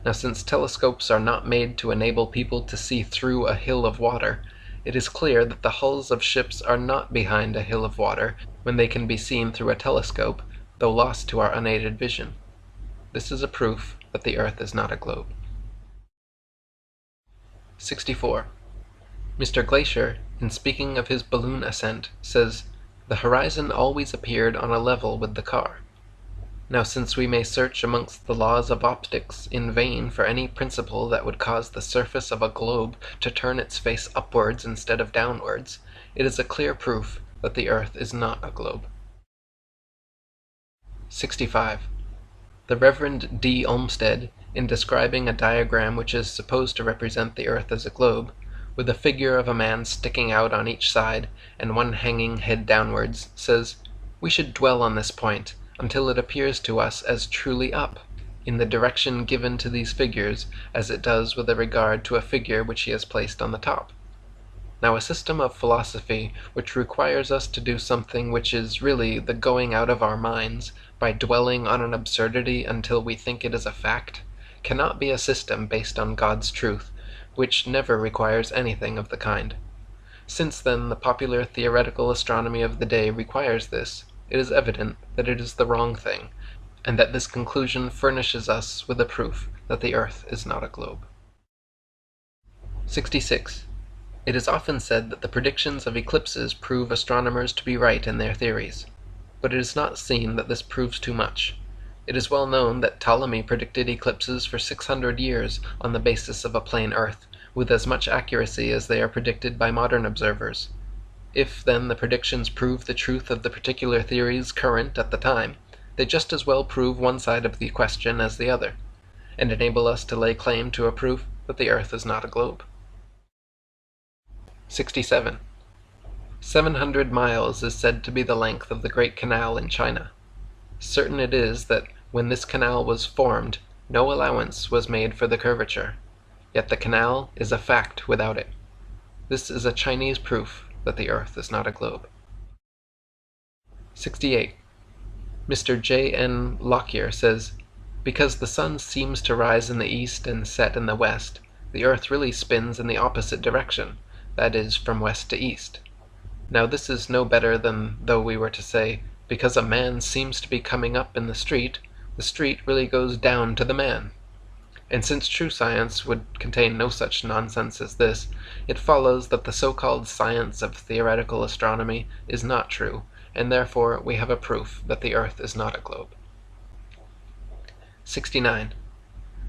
Now, since telescopes are not made to enable people to see through a hill of water, it is clear that the hulls of ships are not behind a hill of water when they can be seen through a telescope, though lost to our unaided vision. This is a proof that the Earth is not a globe. 64. Mr. Glaisher, in speaking of his balloon ascent, says, "The horizon always appeared on a level with the car." Now, since we may search amongst the laws of optics in vain for any principle that would cause the surface of a globe to turn its face upwards instead of downwards, it is a clear proof that the Earth is not a globe. 65. The Reverend D. Olmsted, in describing a diagram which is supposed to represent the Earth as a globe, with a figure of a man sticking out on each side and one hanging head downwards, says, "We should dwell on this point until it appears to us as truly up, in the direction given to these figures, as it does with regard to a figure which he has placed on the top." Now, a system of philosophy which requires us to do something which is really the going out of our minds by dwelling on an absurdity until we think it is a fact, cannot be a system based on God's truth, which never requires anything of the kind. Since, then, the popular theoretical astronomy of the day requires this, it is evident that it is the wrong thing, and that this conclusion furnishes us with a proof that the Earth is not a globe. 66. It is often said that the predictions of eclipses prove astronomers to be right in their theories, but it is not seen that this proves too much. It is well known that Ptolemy predicted eclipses for 600 years on the basis of a plane Earth, with as much accuracy as they are predicted by modern observers. If, then, the predictions prove the truth of the particular theories current at the time, they just as well prove one side of the question as the other, and enable us to lay claim to a proof that the Earth is not a globe. 67. 700 miles is said to be the length of the Great Canal in China. Certain it is that when this canal was formed, no allowance was made for the curvature, yet the canal is a fact without it. This is a Chinese proof that the earth is not a globe. 68. Mr. J. N. Lockyer says, because the sun seems to rise in the east and set in the west, the earth really spins in the opposite direction, that is, from west to east. Now this is no better than though we were to say, because a man seems to be coming up in the street really goes down to the man. And since true science would contain no such nonsense as this, it follows that the so-called science of theoretical astronomy is not true, and therefore we have a proof that the earth is not a globe. 69.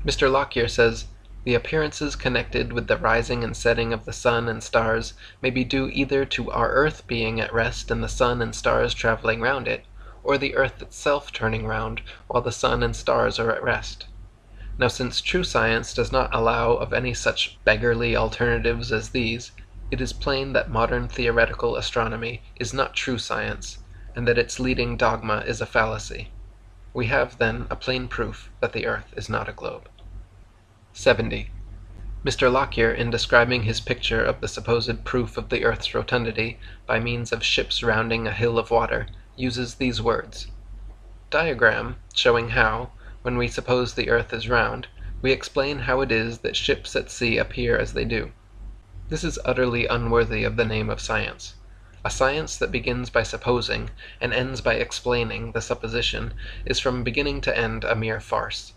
Mr. Lockyer says, the appearances connected with the rising and setting of the sun and stars may be due either to our earth being at rest and the sun and stars traveling round it, or the earth itself turning round while the sun and stars are at rest. Now since true science does not allow of any such beggarly alternatives as these, it is plain that modern theoretical astronomy is not true science, and that its leading dogma is a fallacy. We have, then, a plain proof that the earth is not a globe. 70. Mr. Lockyer, in describing his picture of the supposed proof of the earth's rotundity by means of ships rounding a hill of water, uses these words: diagram showing how, when we suppose the earth is round, we explain how it is that ships at sea appear as they do. This is utterly unworthy of the name of science. A science that begins by supposing, and ends by explaining the supposition, is from beginning to end a mere farce.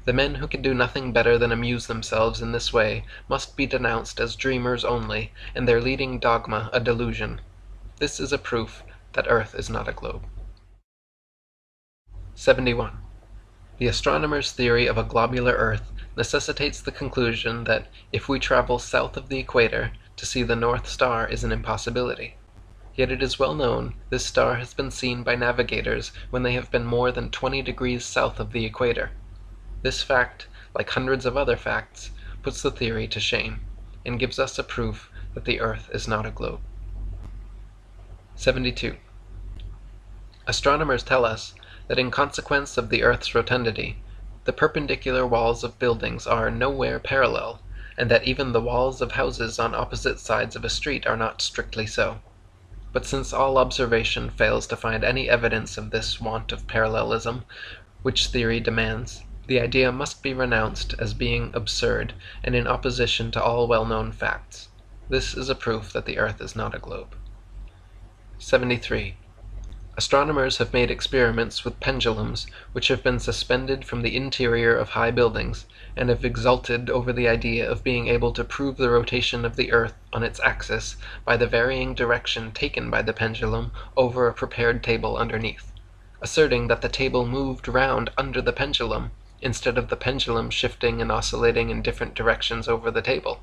The men who can do nothing better than amuse themselves in this way must be denounced as dreamers only, and their leading dogma a delusion. This is a proof that earth is not a globe. 71. The astronomer's theory of a globular earth necessitates the conclusion that if we travel south of the equator, to see the North Star is an impossibility. Yet it is well known this star has been seen by navigators when they have been more than 20 degrees south of the equator. This fact, like hundreds of other facts, puts the theory to shame, and gives us a proof that the earth is not a globe. 72. Astronomers tell us that in consequence of the earth's rotundity, the perpendicular walls of buildings are nowhere parallel, and that even the walls of houses on opposite sides of a street are not strictly so. But since all observation fails to find any evidence of this want of parallelism which theory demands, the idea must be renounced as being absurd and in opposition to all well-known facts. This is a proof that the earth is not a globe. 73. Astronomers have made experiments with pendulums which have been suspended from the interior of high buildings, and have exulted over the idea of being able to prove the rotation of the earth on its axis by the varying direction taken by the pendulum over a prepared table underneath, asserting that the table moved round under the pendulum, instead of the pendulum shifting and oscillating in different directions over the table.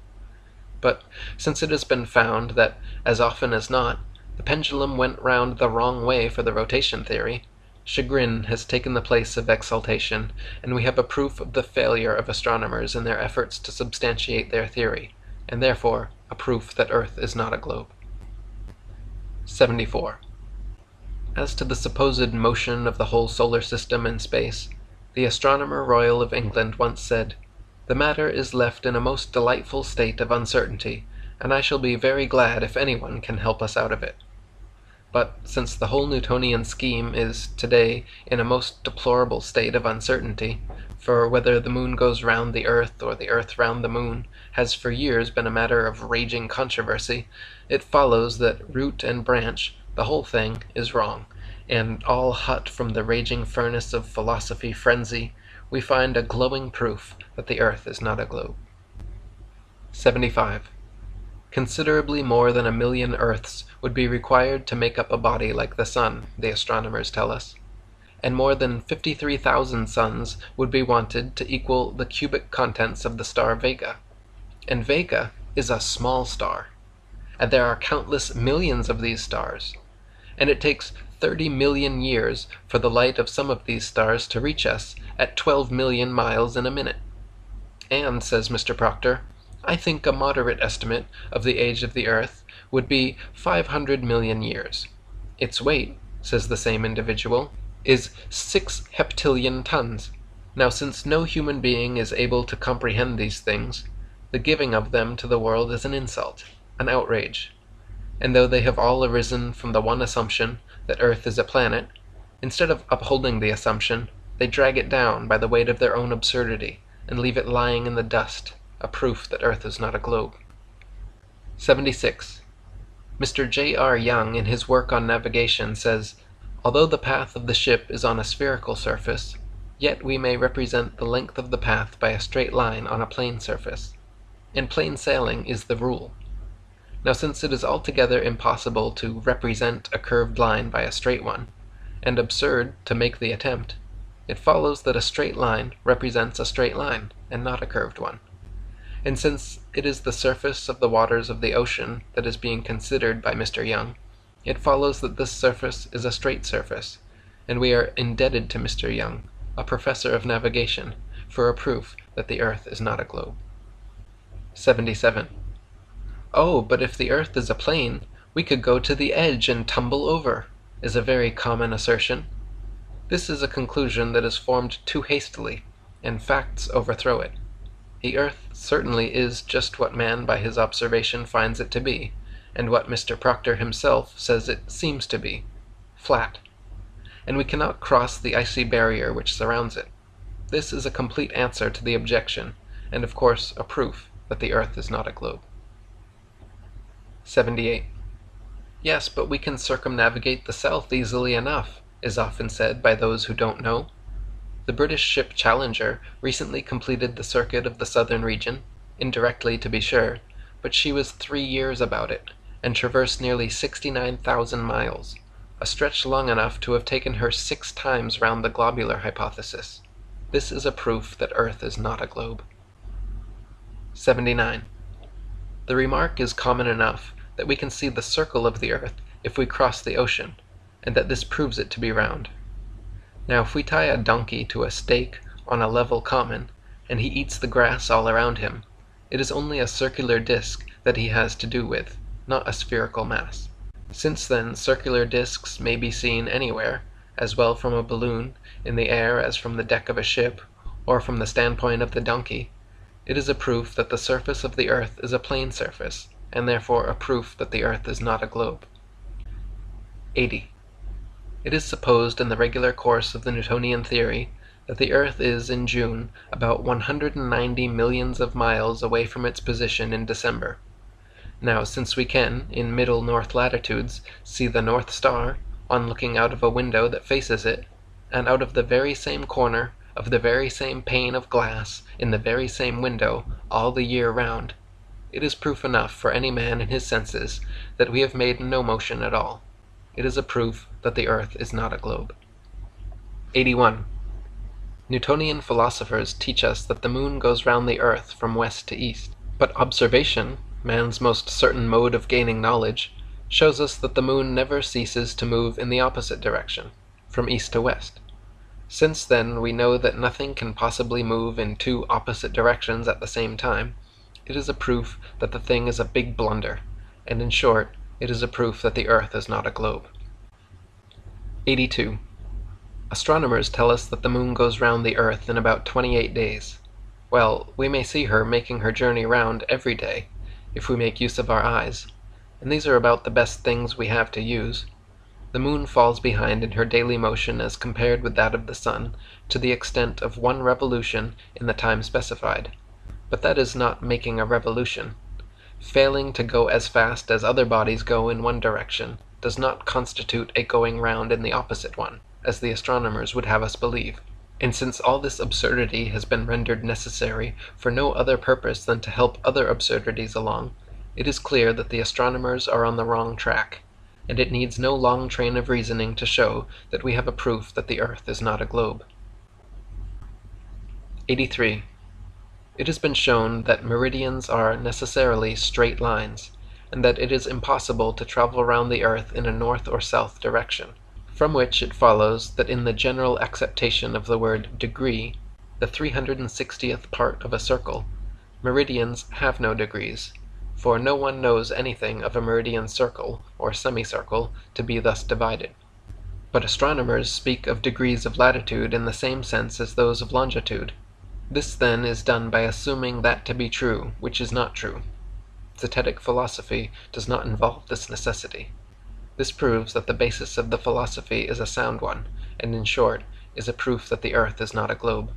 But since it has been found that, as often as not, the pendulum went round the wrong way for the rotation theory, chagrin has taken the place of exultation, and we have a proof of the failure of astronomers in their efforts to substantiate their theory, and therefore a proof that Earth is not a globe. 74. As to the supposed motion of the whole solar system in space, the Astronomer Royal of England once said, "The matter is left in a most delightful state of uncertainty, and I shall be very glad if anyone can help us out of it." But since the whole Newtonian scheme is today in a most deplorable state of uncertainty, for whether the moon goes round the earth or the earth round the moon has for years been a matter of raging controversy, it follows that root and branch, the whole thing, is wrong, and all hot from the raging furnace of philosophy frenzy, we find a glowing proof that the earth is not a globe. 75. Considerably more than 1,000,000 Earths would be required to make up a body like the sun, the astronomers tell us, and more than 53,000 suns would be wanted to equal the cubic contents of the star Vega. And Vega is a small star, and there are countless millions of these stars, and it takes 30 million years for the light of some of these stars to reach us at 12 million miles in a minute. And, says Mr. Proctor, I think a moderate estimate of the age of the earth would be 500 million years. Its weight, says the same individual, is 6 heptillion tons. Now, since no human being is able to comprehend these things, the giving of them to the world is an insult, an outrage. And though they have all arisen from the one assumption that Earth is a planet, instead of upholding the assumption, they drag it down by the weight of their own absurdity and leave it lying in the dust, a proof that Earth is not a globe. 76. Mr. J.R. Young, in his work on navigation, says, "Although the path of the ship is on a spherical surface, yet we may represent the length of the path by a straight line on a plane surface. And plain sailing is the rule. Now, since it is altogether impossible to represent a curved line by a straight one, and absurd to make the attempt, it follows that a straight line represents a straight line, and not a curved one. And since it is the surface of the waters of the ocean that is being considered by Mr. Young, it follows that this surface is a straight surface, and we are indebted to Mr. Young, a professor of navigation, for a proof that the Earth is not a globe." 77. "Oh, but if the Earth is a plane, we could go to the edge and tumble over," is a very common assertion. This is a conclusion that is formed too hastily, and facts overthrow it. The Earth certainly is just what man by his observation finds it to be, and what Mr. Proctor himself says it seems to be, flat. And we cannot cross the icy barrier which surrounds it. This is a complete answer to the objection, and of course a proof that the Earth is not a globe. 78. "Yes, but we can circumnavigate the south easily enough," is often said by those who don't know. The British ship Challenger recently completed the circuit of the southern region, indirectly to be sure, but she was 3 years about it, and traversed nearly 69,000 miles, a stretch long enough to have taken her 6 times round the globular hypothesis. This is a proof that Earth is not a globe. 79. The remark is common enough that we can see the circle of the Earth if we cross the ocean, and that this proves it to be round. Now, if we tie a donkey to a stake on a level common, and he eats the grass all around him, it is only a circular disk that he has to do with, not a spherical mass. Since then circular disks may be seen anywhere, as well from a balloon in the air as from the deck of a ship, or from the standpoint of the donkey, it is a proof that the surface of the Earth is a plane surface, and therefore a proof that the Earth is not a globe. 80. It is supposed in the regular course of the Newtonian theory that the Earth is in June about 190 millions of miles away from its position in December. Now, since we can, in middle north latitudes, see the North Star on looking out of a window that faces it, and out of the very same corner of the very same pane of glass in the very same window all the year round, it is proof enough for any man in his senses that we have made no motion at all. It is a proof that the Earth is not a globe. 81. Newtonian philosophers teach us that the moon goes round the Earth from west to east, but observation, man's most certain mode of gaining knowledge, shows us that the moon never ceases to move in the opposite direction, from east to west. Since then we know that nothing can possibly move in 2 opposite directions at the same time, it is a proof that the thing is a big blunder, and in short, it is a proof that the Earth is not a globe. 82. Astronomers tell us that the moon goes round the Earth in about 28 days. Well, we may see her making her journey round every day, if we make use of our eyes, and these are about the best things we have to use. The moon falls behind in her daily motion as compared with that of the sun, to the extent of 1 revolution in the time specified. But that is not making a revolution. Failing to go as fast as other bodies go in one direction does not constitute a going round in the opposite one, as the astronomers would have us believe. And since all this absurdity has been rendered necessary for no other purpose than to help other absurdities along, it is clear that the astronomers are on the wrong track, and it needs no long train of reasoning to show that we have a proof that the Earth is not a globe. 83. It has been shown that meridians are necessarily straight lines, and that it is impossible to travel round the Earth in a north or south direction, from which it follows that in the general acceptation of the word degree, the 360th part of a circle, meridians have no degrees, for no one knows anything of a meridian circle or semicircle to be thus divided. But astronomers speak of degrees of latitude in the same sense as those of longitude. This then is done by assuming that to be true which is not true. Zetetic philosophy does not involve this necessity. This proves that the basis of the philosophy is a sound one, and in short, is a proof that the earth is not a globe.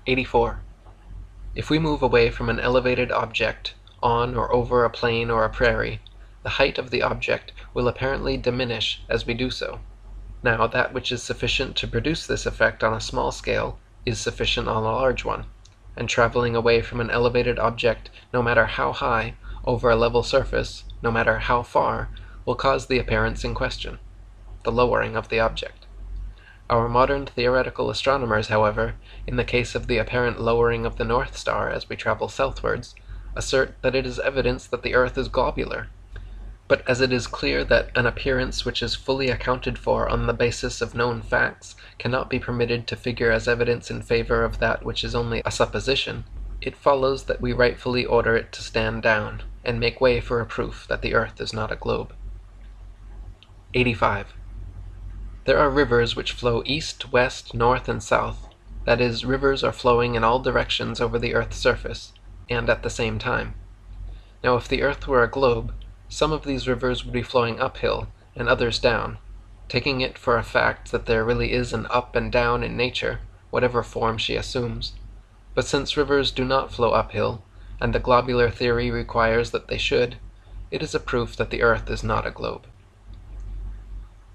84. If we move away from an elevated object, on or over a plain or a prairie, the height of the object will apparently diminish as we do so. Now, that which is sufficient to produce this effect on a small scale is sufficient on a large one, and traveling away from an elevated object, no matter how high, over a level surface, no matter how far, will cause the appearance in question, the lowering of the object. Our modern theoretical astronomers, however, in the case of the apparent lowering of the North Star as we travel southwards, assert that it is evidence that the earth is globular. But as it is clear that an appearance which is fully accounted for on the basis of known facts cannot be permitted to figure as evidence in favor of that which is only a supposition, it follows that we rightfully order it to stand down, and make way for a proof that the earth is not a globe. 85. There are rivers which flow east, west, north, and south. That is, rivers are flowing in all directions over the earth's surface, and at the same time. Now, if the earth were a globe, some of these rivers would be flowing uphill, and others down, taking it for a fact that there really is an up and down in nature, whatever form she assumes. But since rivers do not flow uphill, and the globular theory requires that they should, it is a proof that the earth is not a globe.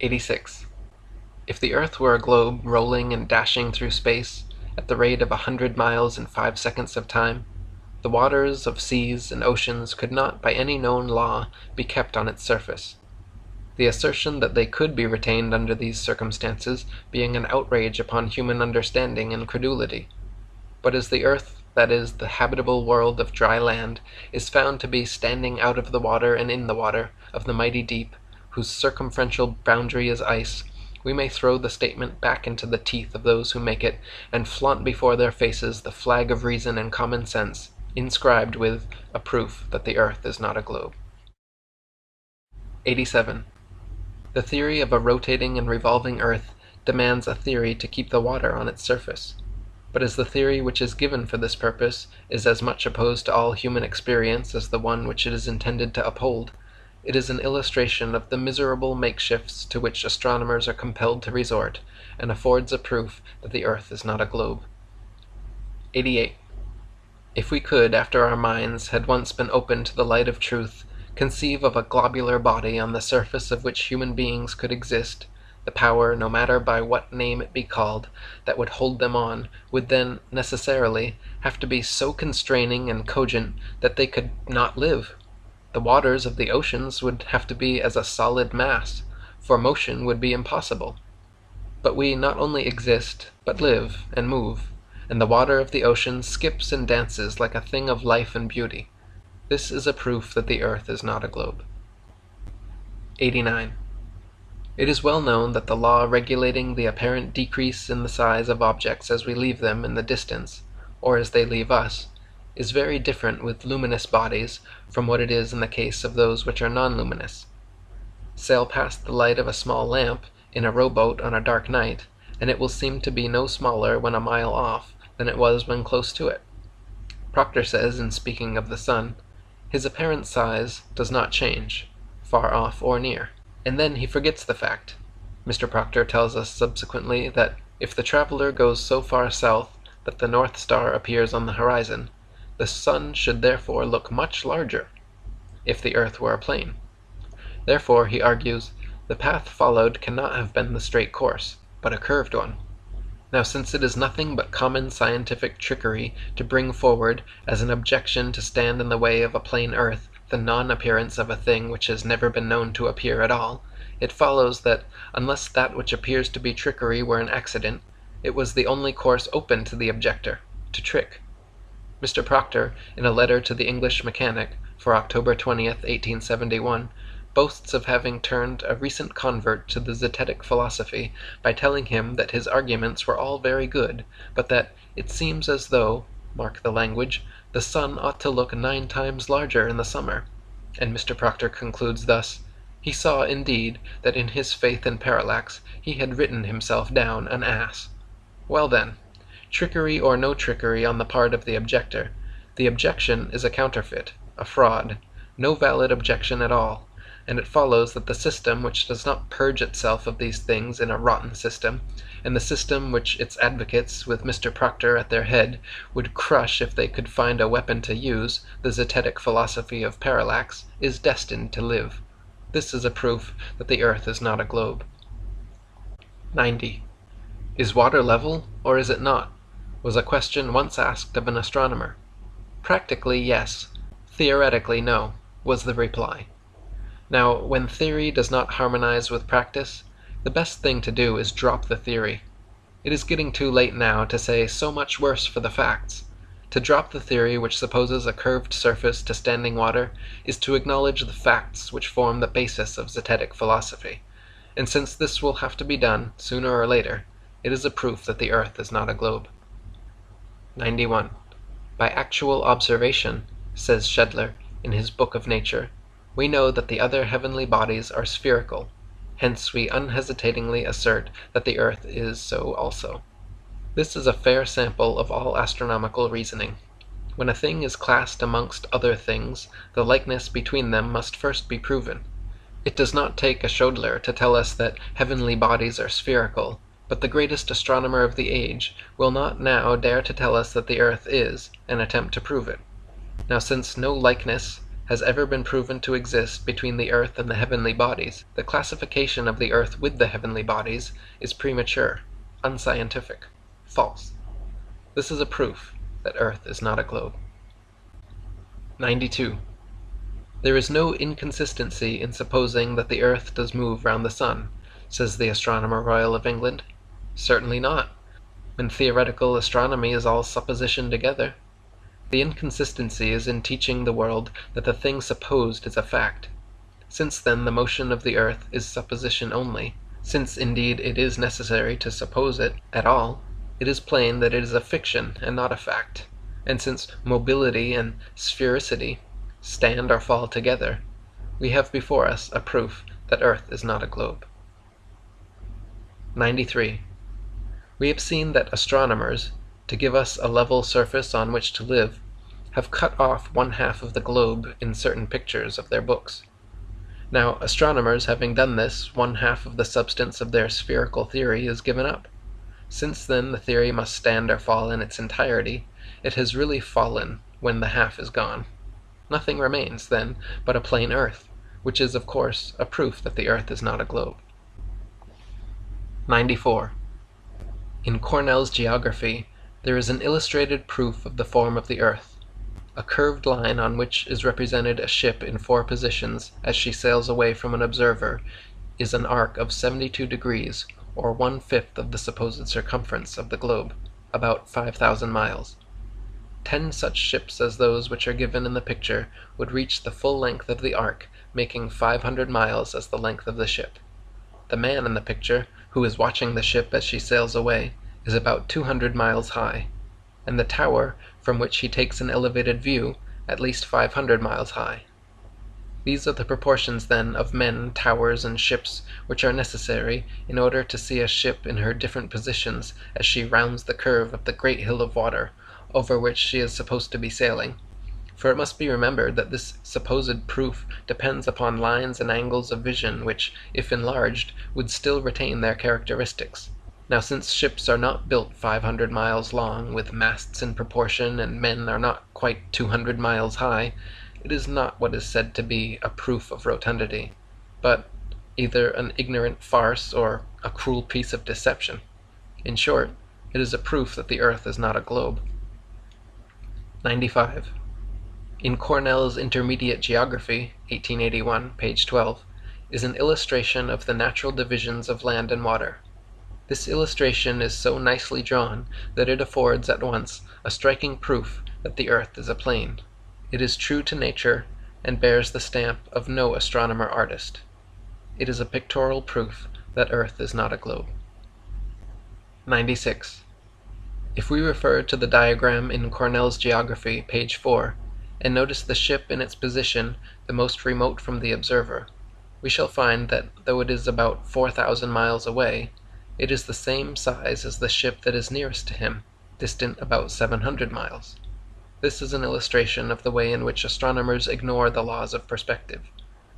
86. If the earth were a globe rolling and dashing through space at the rate of 100 miles in 5 seconds of time, the waters of seas and oceans could not by any known law be kept on its surface. The assertion that they could be retained under these circumstances being an outrage upon human understanding and credulity. But as the earth, that is, the habitable world of dry land, is found to be standing out of the water and in the water of the mighty deep, whose circumferential boundary is ice, we may throw the statement back into the teeth of those who make it, and flaunt before their faces the flag of reason and common sense, inscribed with a proof that the earth is not a globe. 87. The theory of a rotating and revolving earth demands a theory to keep the water on its surface. But as the theory which is given for this purpose is as much opposed to all human experience as the one which it is intended to uphold, it is an illustration of the miserable makeshifts to which astronomers are compelled to resort, and affords a proof that the earth is not a globe. 88. If we could, after our minds had once been opened to the light of truth, conceive of a globular body on the surface of which human beings could exist, the power, no matter by what name it be called, that would hold them on, would then, necessarily, have to be so constraining and cogent that they could not live. The waters of the oceans would have to be as a solid mass, for motion would be impossible. But we not only exist, but live and move, and the water of the ocean skips and dances like a thing of life and beauty. This is a proof that the earth is not a globe. 89. It is well known that the law regulating the apparent decrease in the size of objects as we leave them in the distance, or as they leave us, is very different with luminous bodies from what it is in the case of those which are non-luminous. Sail past the light of a small lamp in a rowboat on a dark night, and it will seem to be no smaller when a mile off than it was when close to it. Proctor says, in speaking of the sun, his apparent size does not change, far off or near. And then he forgets the fact. Mr. Proctor tells us subsequently that if the traveler goes so far south that the North Star appears on the horizon, the sun should therefore look much larger, if the earth were a plane. Therefore, he argues, the path followed cannot have been the straight course, but a curved one. Now, since it is nothing but common scientific trickery to bring forward as an objection to stand in the way of a plane earth the non-appearance of a thing which has never been known to appear at all, it follows that, unless that which appears to be trickery were an accident, it was the only course open to the objector, to trick. Mr. Proctor, in a letter to the English Mechanic, for October 20th, 1871, boasts of having turned a recent convert to the Zetetic philosophy by telling him that his arguments were all very good, but that it seems as though, mark the language, the sun ought to look 9 times larger in the summer. And Mr. Proctor concludes thus: he saw, indeed, that in his faith in parallax he had written himself down an ass. Well then, trickery or no trickery on the part of the objector, the objection is a counterfeit, a fraud, no valid objection at all, and it follows that the system which does not purge itself of these things in a rotten system, and the system which its advocates, with Mr. Proctor at their head, would crush if they could find a weapon to use, the zetetic philosophy of parallax, is destined to live. This is a proof that the earth is not a globe. 90. Is water level, or is it not? Was a question once asked of an astronomer. Practically, yes. Theoretically, no, was the reply. Now, when theory does not harmonize with practice, the best thing to do is drop the theory. It is getting too late now to say so much worse for the facts. To drop the theory which supposes a curved surface to standing water is to acknowledge the facts which form the basis of zetetic philosophy, and since this will have to be done, sooner or later, it is a proof that the earth is not a globe. 91. By actual observation, says Schedler in his Book of Nature, we know that the other heavenly bodies are spherical, hence we unhesitatingly assert that the earth is so also. This is a fair sample of all astronomical reasoning. When a thing is classed amongst other things, the likeness between them must first be proven. It does not take a Schödler to tell us that heavenly bodies are spherical, but the greatest astronomer of the age will not now dare to tell us that the earth is, and attempt to prove it. Now, since no likeness has ever been proven to exist between the earth and the heavenly bodies, the classification of the earth with the heavenly bodies is premature, unscientific, false. This is a proof that earth is not a globe. 92. There is no inconsistency in supposing that the earth does move round the sun, says the Astronomer Royal of England. Certainly not, when theoretical astronomy is all supposition together. The inconsistency is in teaching the world that the thing supposed is a fact. Since then the motion of the earth is supposition only, since indeed it is necessary to suppose it at all, it is plain that it is a fiction and not a fact, and since mobility and sphericity stand or fall together, we have before us a proof that earth is not a globe. 93. We have seen that astronomers, to give us a level surface on which to live, have cut off 1/2 of the globe in certain pictures of their books. Now, astronomers having done this, 1/2 of the substance of their spherical theory is given up. Since then the theory must stand or fall in its entirety, it has really fallen when the half is gone. Nothing remains, then, but a plain earth, which is, of course, a proof that the earth is not a globe. 94. In Cornell's geography, there is an illustrated proof of the form of the earth. A curved line on which is represented a ship in 4 positions as she sails away from an observer is an arc of 72 degrees, or 1/5 of the supposed circumference of the globe, about 5,000 miles. 10 such ships as those which are given in the picture would reach the full length of the arc, making 500 miles as the length of the ship. The man in the picture, who is watching the ship as she sails away, is about 200 miles high, and the tower, from which he takes an elevated view, at least 500 miles high. These are the proportions, then, of men, towers, and ships which are necessary in order to see a ship in her different positions as she rounds the curve of the great hill of water over which she is supposed to be sailing. For it must be remembered that this supposed proof depends upon lines and angles of vision which, if enlarged, would still retain their characteristics. Now, since ships are not built 500 miles long, with masts in proportion, and men are not quite 200 miles high, it is not what is said to be a proof of rotundity, but either an ignorant farce or a cruel piece of deception. In short, it is a proof that the earth is not a globe. 95. In Cornell's Intermediate Geography, 1881, page 12, is an illustration of the natural divisions of land and water. This illustration is so nicely drawn that it affords at once a striking proof that the earth is a plane. It is true to nature, and bears the stamp of no astronomer artist. It is a pictorial proof that earth is not a globe. 96. If we refer to the diagram in Cornell's Geography, page 4, and notice the ship in its position the most remote from the observer, we shall find that though it is about 4,000 miles away, it is the same size as the ship that is nearest to him, distant about 700 miles. This is an illustration of the way in which astronomers ignore the laws of perspective.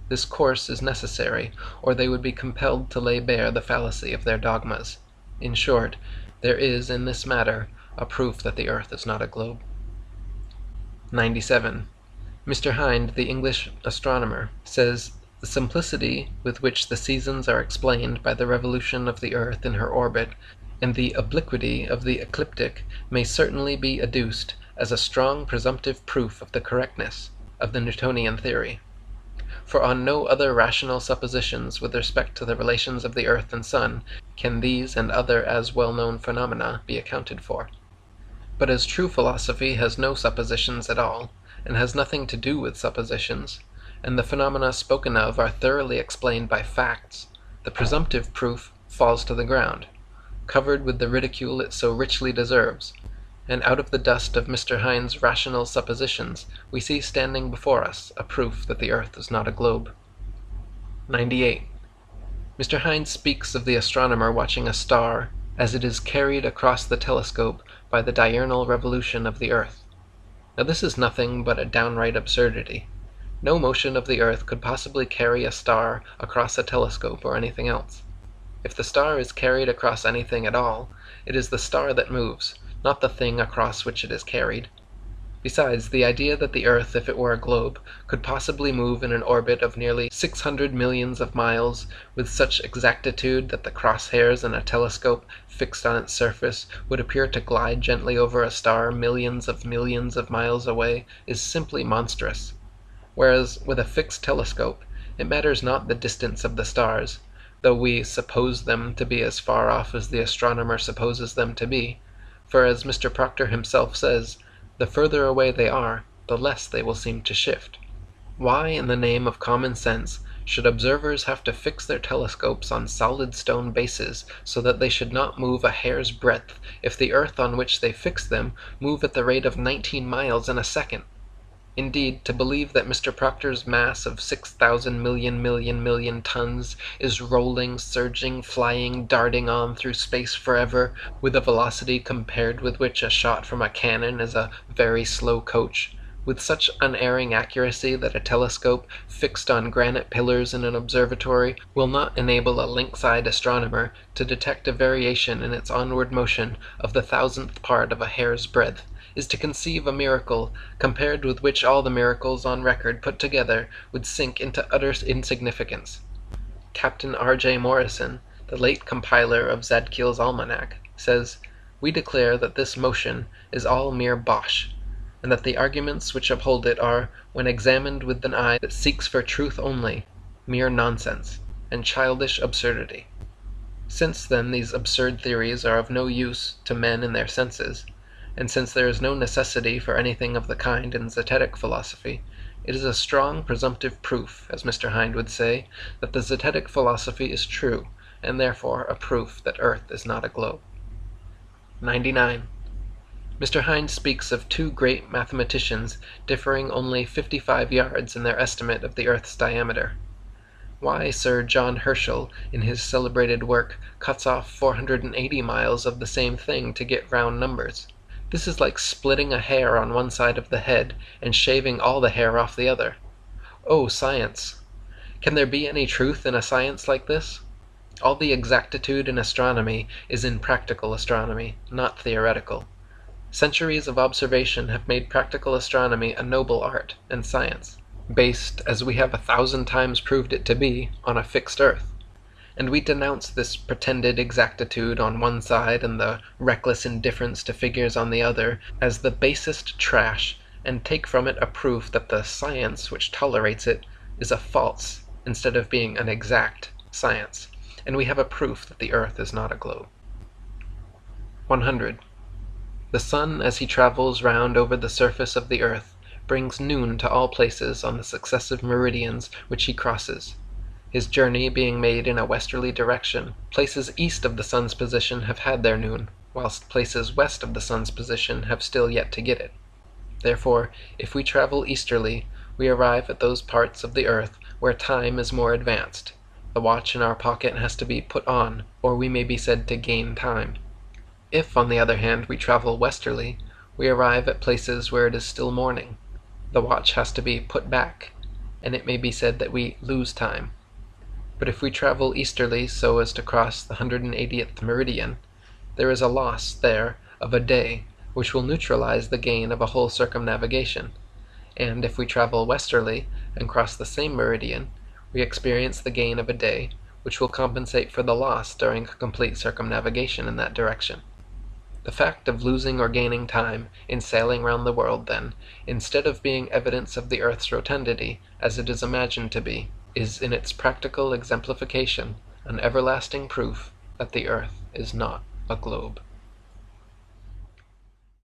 This course is necessary, or they would be compelled to lay bare the fallacy of their dogmas. In short, there is in this matter a proof that the earth is not a globe. 97. Mr. Hind, the English astronomer, says, "The simplicity with which the seasons are explained by the revolution of the earth in her orbit, and the obliquity of the ecliptic, may certainly be adduced as a strong presumptive proof of the correctness of the Newtonian theory. For on no other rational suppositions with respect to the relations of the earth and sun can these and other as well-known phenomena be accounted for. But as true philosophy has no suppositions at all, and has nothing to do with suppositions, and the phenomena spoken of are thoroughly explained by facts, the presumptive proof falls to the ground, covered with the ridicule it so richly deserves, and out of the dust of Mr. Hind's rational suppositions we see standing before us a proof that the earth is not a globe." 98. Mr. Hind speaks of the astronomer watching a star as it is carried across the telescope by the diurnal revolution of the earth. Now this is nothing but a downright absurdity. No motion of the earth could possibly carry a star across a telescope or anything else. If the star is carried across anything at all, it is the star that moves, not the thing across which it is carried. Besides, the idea that the earth, if it were a globe, could possibly move in an orbit of nearly 600 millions of miles with such exactitude that the crosshairs in a telescope fixed on its surface would appear to glide gently over a star millions of miles away, is simply monstrous. Whereas, with a fixed telescope, it matters not the distance of the stars, though we suppose them to be as far off as the astronomer supposes them to be, for as Mr. Proctor himself says, the further away they are, the less they will seem to shift. Why, in the name of common sense, should observers have to fix their telescopes on solid stone bases so that they should not move a hair's breadth if the earth on which they fix them move at the rate of 19 miles in a second? Indeed, to believe that Mr. Proctor's mass of 6,000 million tons is rolling, surging, flying, darting on through space forever, with a velocity compared with which a shot from a cannon is a very slow coach, with such unerring accuracy that a telescope fixed on granite pillars in an observatory will not enable a lynx-eyed astronomer to detect a variation in its onward motion of the thousandth part of a hair's breadth, is to conceive a miracle compared with which all the miracles on record put together would sink into utter insignificance. Captain R.J. Morrison, the late compiler of Zadkiel's Almanac, says, "We declare that this motion is all mere bosh, and that the arguments which uphold it are, when examined with an eye that seeks for truth only, mere nonsense and childish absurdity." Since, then, these absurd theories are of no use to men in their senses, and since there is no necessity for anything of the kind in zetetic philosophy, it is a strong presumptive proof, as Mr. Hind would say, that the zetetic philosophy is true, and therefore a proof that earth is not a globe. 99. Mr. Hind speaks of two great mathematicians differing only 55 yards in their estimate of the earth's diameter. Why Sir John Herschel, in his celebrated work, cuts off 480 miles of the same thing to get round numbers. This is like splitting a hair on one side of the head and shaving all the hair off the other. Oh, science! Can there be any truth in a science like this? All the exactitude in astronomy is in practical astronomy, not theoretical. Centuries of observation have made practical astronomy a noble art and science, based, as we have 1,000 times proved it to be, on a fixed earth. And we denounce this pretended exactitude on one side and the reckless indifference to figures on the other as the basest trash, and take from it a proof that the science which tolerates it is a false, instead of being an exact, science, and we have a proof that the earth is not a globe. 100. The sun, as he travels round over the surface of the earth, brings noon to all places on the successive meridians which he crosses. His journey being made in a westerly direction, places east of the sun's position have had their noon, whilst places west of the sun's position have still yet to get it. Therefore, if we travel easterly, we arrive at those parts of the earth where time is more advanced. The watch in our pocket has to be put on, or we may be said to gain time. If, on the other hand, we travel westerly, we arrive at places where it is still morning. The watch has to be put back, and it may be said that we lose time. But if we travel easterly so as to cross the 180th meridian, there is a loss there of a day, which will neutralize the gain of a whole circumnavigation. And if we travel westerly and cross the same meridian, we experience the gain of a day, which will compensate for the loss during a complete circumnavigation in that direction. The fact of losing or gaining time in sailing round the world, then, instead of being evidence of the earth's rotundity, as it is imagined to be, is in its practical exemplification an everlasting proof that the earth is not a globe.